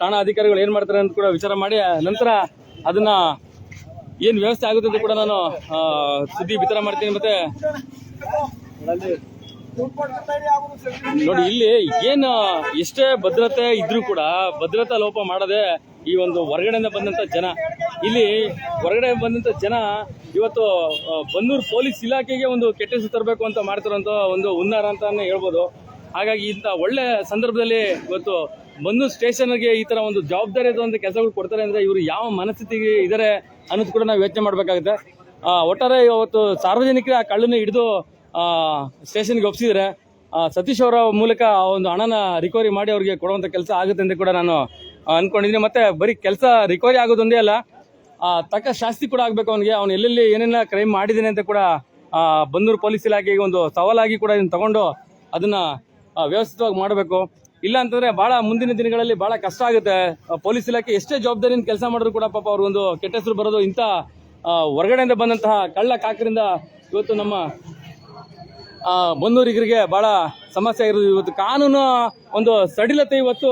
ಠಾಣಾ ಅಧಿಕಾರಿಗಳು ಏನ್ ಮಾಡ್ತಾರೆ ಅಂತ ಕೂಡ ವಿಚಾರ ಮಾಡಿ ನಂತರ ಅದನ್ನ ಏನ್ ವ್ಯವಸ್ಥೆ ಆಗುತ್ತೆ ಅಂತ ಕೂಡ ನಾನು ಸುದ್ದಿ ಬಿತ್ತರ ಮಾಡ್ತೀನಿ. ಮತ್ತೆ ನೋಡಿ ಇಲ್ಲಿ ಏನ್ ಎಷ್ಟೇ ಭದ್ರತೆ ಇದ್ರೂ ಕೂಡ ಭದ್ರತಾ ಲೋಪ ಮಾಡದೆ ಈ ಒಂದು ಹೊರಗಡೆಯಿಂದ ಬಂದಂತ ಜನ, ಇಲ್ಲಿ ಹೊರಗಡೆ ಬಂದಂತ ಜನ ಇವತ್ತು ಬನ್ನೂರು ಪೊಲೀಸ್ ಇಲಾಖೆಗೆ ಒಂದು ಕೆಟ್ಟ ಹೆಸರು ತರಬೇಕು ಅಂತ ಮಾಡ್ತಿರೋಂಥ ಒಂದು ಹುನ್ನಾರ ಅಂತಾನೆ ಹೇಳ್ಬೋದು. ಹಾಗಾಗಿ ಇಂಥ ಒಳ್ಳೆ ಸಂದರ್ಭದಲ್ಲಿ ಇವತ್ತು ಬನ್ನೂರು ಸ್ಟೇಷನ್ಗೆ ಈ ತರ ಒಂದು ಜವಾಬ್ದಾರಿ ಇರುವಂತ ಕೆಲಸಗಳು ಕೊಡ್ತಾರೆ ಅಂದ್ರೆ ಇವರು ಯಾವ ಮನಸ್ಥಿತಿಗೆ ಇದಾರೆ ಅನ್ನೋದು ಕೂಡ ನಾವು ಯೋಚನೆ ಮಾಡ್ಬೇಕಾಗುತ್ತೆ. ಒಟ್ಟಾರೆ ಇವತ್ತು ಸಾರ್ವಜನಿಕರ ಆ ಕಳ್ಳನ್ನ ಹಿಡಿದು ಸ್ಟೇಷನ್ಗೆ ಒಪ್ಪಿಸಿದ್ರೆ ಸತೀಶ್ ಅವರ ಮೂಲಕ ಒಂದು ಹಣನ ರಿಕವರಿ ಮಾಡಿ ಅವ್ರಿಗೆ ಕೊಡುವಂತ ಕೆಲಸ ಆಗುತ್ತೆ ಅಂತ ಕೂಡ ನಾನು ಅನ್ಕೊಂಡಿದ್ದೀನಿ. ಮತ್ತೆ ಬರೀ ಕೆಲಸ ರಿಕವರಿ ಆಗೋದೊಂದೇ ಅಲ್ಲ, ತಕ್ಕ ಶಾಸ್ತಿ ಕೂಡ ಆಗ್ಬೇಕು ಅವನಿಗೆ. ಅವ್ನು ಎಲ್ಲೆಲ್ಲಿ ಏನೆಲ್ಲ ಕ್ರೈಮ್ ಮಾಡಿದ್ದೀನಿ ಅಂತ ಕೂಡ ಬನ್ನೂರು ಪೊಲೀಸ್ ಇಲಾಖೆಗೆ ಒಂದು ಸವಾಲಾಗಿ ಕೂಡ ಇದನ್ನ ತಗೊಂಡು ಅದನ್ನ ವ್ಯವಸ್ಥಿತವಾಗಿ ಮಾಡಬೇಕು. ಇಲ್ಲ ಅಂತಂದ್ರೆ ಬಹಳ ಮುಂದಿನ ದಿನಗಳಲ್ಲಿ ಬಹಳ ಕಷ್ಟ ಆಗುತ್ತೆ. ಪೊಲೀಸ್ ಇಲಾಖೆ ಎಷ್ಟೇ ಜವಾಬ್ದಾರಿಯಿಂದ ಕೆಲಸ ಮಾಡಿದ್ರು ಕೂಡ ಪಾಪ ಅವ್ರಿಗೊಂದು ಕೆಟ್ಟ ಹೆಸರು ಬರೋದು ಇಂಥ ಹೊರಗಡೆಯಿಂದ ಬಂದಂತಹ ಕಳ್ಳ ಕಾಕರಿಂದ ಇವತ್ತು ನಮ್ಮ ಬನ್ನೂರಿಗರಿಗೆ ಬಹಳ ಸಮಸ್ಯೆ ಆಗಿರೋದು. ಇವತ್ತು ಕಾನೂನು ಒಂದು ಸಡಿಲತೆ ಇವತ್ತು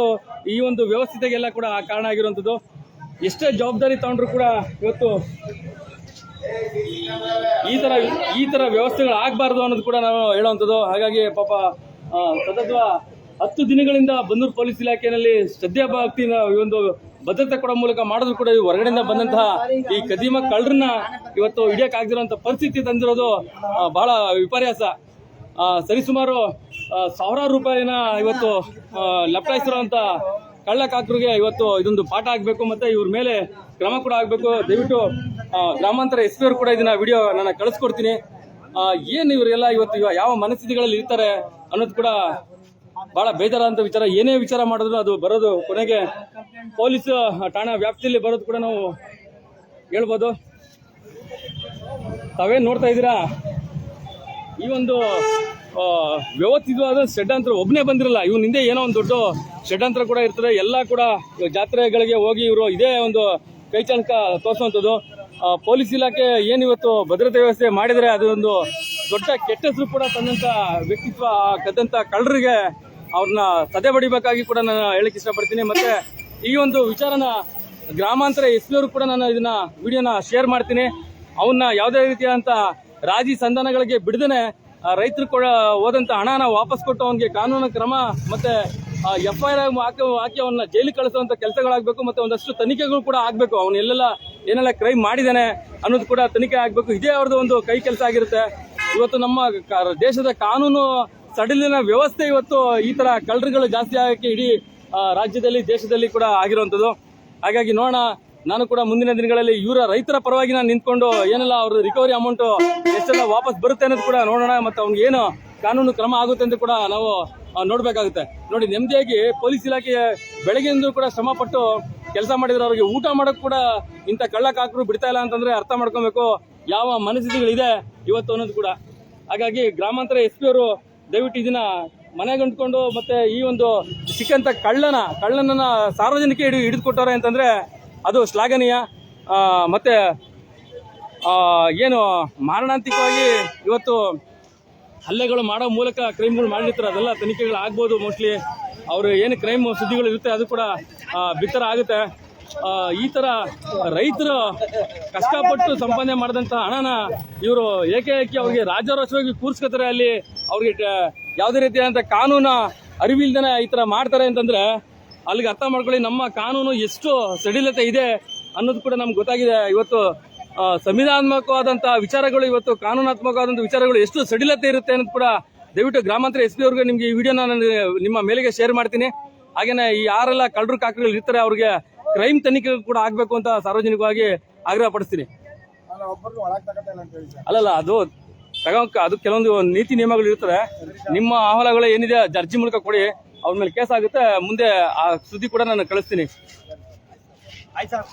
ಈ ಒಂದು ವ್ಯವಸ್ಥೆಗೆಲ್ಲ ಕೂಡ ಕಾರಣ ಆಗಿರುವಂಥದ್ದು. ಎಷ್ಟೇ ಜವಾಬ್ದಾರಿ ತಗೊಂಡ್ರು ಕೂಡ ಇವತ್ತು ಈ ತರ ವ್ಯವಸ್ಥೆಗಳು ಆಗಬಾರ್ದು ಅನ್ನೋದು ಕೂಡ ನಾವು ಹೇಳುವಂಥದ್ದು. ಹಾಗಾಗಿ ಪಾಪ ಸತತ 10 ದಿನಗಳಿಂದ ಬನ್ನೂರು ಪೊಲೀಸ್ ಇಲಾಖೆಯಲ್ಲಿ ಶ್ರದ್ಧಾ ಭಕ್ತಿಯಿಂದ ಈ ಒಂದು ಭದ್ರತೆ ಕೊಡೋ ಮೂಲಕ ಮಾಡಿದ್ರು ಕೂಡ ಈ ಹೊರಗಡೆಯಿಂದ ಬಂದಂತಹ ಈ ಕದೀಮ ಕಳ್ಳರನ್ನ ಇವತ್ತು ಹಿಡಿಯಕ್ ಆಗದಿರುವಂತ ಪರಿಸ್ಥಿತಿ ತಂದಿರೋದು ಬಹಳ ವಿಪರ್ಯಾಸ. ಸರಿಸುಮಾರು ಸಾವಿರಾರು ರೂಪಾಯಿನ ಇವತ್ತು ಲಪಟಾಯಿಸಿರುವಂತ ಕಳ್ಳ ಕಾಕರಿಗೆ ಇವತ್ತು ಇದೊಂದು ಪಾಠ ಆಗ್ಬೇಕು. ಮತ್ತೆ ಇವ್ರ ಮೇಲೆ ಕ್ರಮ ಕೂಡ ಆಗ್ಬೇಕು. ದಯವಿಟ್ಟು ಗ್ರಾಮಾಂತರ ಎಸ್ ಪಿ ಅವರು ಕೂಡ ಇದನ್ನ ವಿಡಿಯೋ ನಾನು ಕಳಿಸ್ಕೊಡ್ತೀನಿ. ಏನ್ ಇವರೆಲ್ಲ ಇವತ್ತು ಯಾವ ಮನಸ್ಥಿತಿಗಳಲ್ಲಿ ಇರ್ತಾರೆ ಅನ್ನೋದು ಕೂಡ ಬಹಳ ಬೇಜಾರಾದಂಥ ವಿಚಾರ. ಏನೇ ವಿಚಾರ ಮಾಡಿದ್ರು ಅದು ಬರೋದು ಕೊನೆಗೆ ಪೊಲೀಸ್ ಠಾಣಾ ವ್ಯಾಪ್ತಿಯಲ್ಲಿ ಬರೋದು ಕೂಡ ನಾವು ಹೇಳ್ಬೋದು. ತಾವೇನು ನೋಡ್ತಾ ಇದ್ದೀರಾ, ಈ ಒಂದು ವ್ಯವಸ್ಥಿತವಾದ ಷಡ್ಯಂತ್ರ ಒಬ್ಬನೇ ಬಂದಿರಲ್ಲ, ಇವನ್ ಹಿಂದೆ ಏನೋ ಒಂದು ದೊಡ್ಡ ಷಡ್ಯಂತ್ರ ಕೂಡ ಇರ್ತದೆ. ಎಲ್ಲ ಕೂಡ ಜಾತ್ರೆಗಳಿಗೆ ಹೋಗಿ ಇವರು ಇದೇ ಒಂದು ಕೈಚಾಲಕ ತೋರಿಸುವಂಥದ್ದು. ಪೊಲೀಸ್ ಇಲಾಖೆ ಏನಿವತ್ತು ಭದ್ರತೆ ವ್ಯವಸ್ಥೆ ಮಾಡಿದರೆ ಅದು ಒಂದು ದೊಡ್ಡ ಕೆಟ್ಟ ಹೆಸರು ಕೂಡ ತಂದಂಥ ವ್ಯಕ್ತಿತ್ವ ಕದ್ದಂಥ ಕಳ್ಳರಿಗೆ ಅವ್ರನ್ನ ಸದೆ ಬಡಿಬೇಕಾಗಿ ಕೂಡ ನಾನು ಹೇಳಕ್ಕೆ ಇಷ್ಟಪಡ್ತೀನಿ. ಮತ್ತೆ ಈ ಒಂದು ವಿಚಾರನ ಗ್ರಾಮಾಂತರ ಎಸ್ ಪಿ ಅವರು ಕೂಡ ನಾನು ಇದನ್ನ ವಿಡಿಯೋನ ಶೇರ್ ಮಾಡ್ತೀನಿ. ಅವನ್ನ ಯಾವುದೇ ರೀತಿಯಾದಂಥ ರಾಜಿ ಸಂಧಾನಗಳಿಗೆ ಬಿಡದೇನೆ ರೈತರು ಕೂಡ ಹೋದಂಥ ಹಣನ ವಾಪಸ್ ಕೊಟ್ಟು ಅವನಿಗೆ ಕಾನೂನು ಕ್ರಮ ಮತ್ತೆ FIR ಹಾಕಿ ಅವನ್ನ ಜೈಲಿಗೆ ಕಳಿಸುವಂತ ಕೆಲಸಗಳಾಗಬೇಕು. ಮತ್ತೆ ಒಂದಷ್ಟು ತನಿಖೆಗಳು ಕೂಡ ಆಗಬೇಕು. ಅವನು ಏನೆಲ್ಲ ಕ್ರೈಮ್ ಮಾಡಿದ್ದಾನೆ ಅನ್ನೋದು ಕೂಡ ತನಿಖೆ ಆಗಬೇಕು. ಇದೇ ಅವ್ರದ್ದು ಒಂದು ಕೈ ಕೆಲಸ ಆಗಿರುತ್ತೆ. ಇವತ್ತು ನಮ್ಮ ದೇಶದ ಕಾನೂನು ಸಡಿಲಿನ ವ್ಯವಸ್ಥೆ ಇವತ್ತು ಈ ತರ ಕಳ್ಳರುಗಳು ಜಾಸ್ತಿ ಆಗಕ್ಕೆ ಇಡೀ ರಾಜ್ಯದಲ್ಲಿ ದೇಶದಲ್ಲಿ ಕೂಡ ಆಗಿರುವಂಥದ್ದು. ಹಾಗಾಗಿ ನೋಡೋಣ, ನಾನು ಕೂಡ ಮುಂದಿನ ದಿನಗಳಲ್ಲಿ ಇವರ ರೈತರ ಪರವಾಗಿ ನಾನು ನಿಂತ್ಕೊಂಡು ಏನೆಲ್ಲ ಅವ್ರ ರಿಕವರಿ ಅಮೌಂಟ್ ಎಷ್ಟೆಲ್ಲ ವಾಪಸ್ ಬರುತ್ತೆ ಅನ್ನೋದು ಕೂಡ ನೋಡೋಣ. ಮತ್ತೆ ಅವ್ನಿಗೆ ಏನು ಕಾನೂನು ಕ್ರಮ ಆಗುತ್ತೆ ಅಂತ ಕೂಡ ನಾವು ನೋಡ್ಬೇಕಾಗುತ್ತೆ. ನೋಡಿ, ನೆಮ್ಮದಿಯಾಗಿ ಪೊಲೀಸ್ ಇಲಾಖೆ ಬೆಳಗ್ಗೆಯಿಂದ ಕೂಡ ಶ್ರಮ ಪಟ್ಟು ಕೆಲಸ ಮಾಡಿದ್ರೆ ಅವ್ರಿಗೆ ಊಟ ಮಾಡೋಕೆ ಕೂಡ ಇಂಥ ಕಳ್ಳಕಾಕರು ಬಿಡ್ತಾ ಇಲ್ಲ ಅಂತಂದ್ರೆ ಅರ್ಥ ಮಾಡ್ಕೊಬೇಕು ಯಾವ ಮನಸ್ಥಿತಿಗಳಿದೆ ಇವತ್ತು ಅನ್ನೋದು ಕೂಡ. ಹಾಗಾಗಿ ಗ್ರಾಮಾಂತರ SP ಅವರು ದಯವಿಟ್ಟು ಇದನ್ನ ಮನೆಗಂಡ್ಕೊಂಡು ಮತ್ತೆ ಈ ಒಂದು ಸಿಕ್ಕಂತ ಕಳ್ಳನನ್ನ ಸಾರ್ವಜನಿಕ ಹಿಡಿದುಕೊಟ್ಟವ್ರೆ ಅಂತಂದ್ರೆ ಅದು ಶ್ಲಾಘನೀಯ. ಮತ್ತೆ ಏನು ಮಾರಣಾಂತಿಕವಾಗಿ ಇವತ್ತು ಹಲ್ಲೆಗಳು ಮಾಡೋ ಮೂಲಕ ಕ್ರೈಮ್ಗಳು ಮಾಡಿರ್ತಾರೆ, ಅದೆಲ್ಲ ತನಿಖೆಗಳು ಆಗ್ಬೋದು. ಮೋಸ್ಟ್ಲಿ ಅವರು ಏನು ಕ್ರೈಮ್ ಸುದ್ದಿಗಳು ಇರುತ್ತೆ ಅದು ಕೂಡ ಬಿತ್ತರ ಆಗುತ್ತೆ. ಈ ತರ ರೈತರು ಕಷ್ಟಪಟ್ಟು ಸಂಪಾದನೆ ಮಾಡಿದಂತ ಹಣನ ಇವರು ಏಕಾಏಕಿ ಅವ್ರಿಗೆ ರಾಜಾರೋಷವಾಗಿ ಕೂರ್ಸ್ಕೊತಾರೆ. ಅಲ್ಲಿ ಅವ್ರಿಗೆ ಯಾವುದೇ ರೀತಿಯಾದಂಥ ಕಾನೂನ ಅರಿವಿಲ್ದೇನೆ ಈ ತರ ಮಾಡ್ತಾರೆ ಅಂತಂದ್ರೆ ಅಲ್ಲಿಗೆ ಅರ್ಥ ಮಾಡ್ಕೊಳ್ಳಿ ನಮ್ಮ ಕಾನೂನು ಎಷ್ಟು ಸಡಿಲತೆ ಇದೆ ಅನ್ನೋದು ಕೂಡ ನಮ್ಗೆ ಗೊತ್ತಾಗಿದೆ. ಇವತ್ತು ಸಂವಿಧಾನಾತ್ಮಕವಾದಂತಹ ವಿಚಾರಗಳು, ಇವತ್ತು ಕಾನೂನಾತ್ಮಕವಾದಂತಹ ವಿಚಾರಗಳು ಎಷ್ಟು ಸಡಿಲತೆ ಇರುತ್ತೆ ಅನ್ನೋದು ಕೂಡ ದಯವಿಟ್ಟು ಗ್ರಾಮಾಂತರ SP ಅವ್ರಿಗೆ ನಿಮ್ಗೆ ಈ ವಿಡಿಯೋನ ನಾನು ನಿಮ್ಮ ಮೇಲೆಗೆ ಶೇರ್ ಮಾಡ್ತೀನಿ. ಹಾಗೇನೆ ಈ ಯಾರೆಲ್ಲ ಕಳ್ಳರು ಕಾಕರುಗಳು ಇರ್ತಾರೆ ಅವ್ರಿಗೆ ಕ್ರೈಮ್ ತನಿಖೆ ಕೂಡ ಆಗ್ಬೇಕು ಅಂತ ಸಾರ್ವಜನಿಕವಾಗಿ ಆಗ್ರಹ ಪಡಿಸ್ತೀನಿ. ಅಲ್ಲಲ್ಲ, ಅದು ಕೆಲವೊಂದು ನೀತಿ ನಿಯಮಗಳು ಇರ್ತದೆ. ನಿಮ್ಮ ಅಹವಾಲುಗಳು ಏನಿದೆ ಅರ್ಜಿ ಮೂಲಕ ಕೊಡಿ, ಅವ್ರ ಮೇಲೆ ಕೇಸ್ ಆಗುತ್ತೆ. ಮುಂದೆ ಆ ಸುದ್ದಿ ಕೂಡ ನಾನು ಕಳಿಸ್ತೀನಿ. ಆಯ್ತು ಸರ್.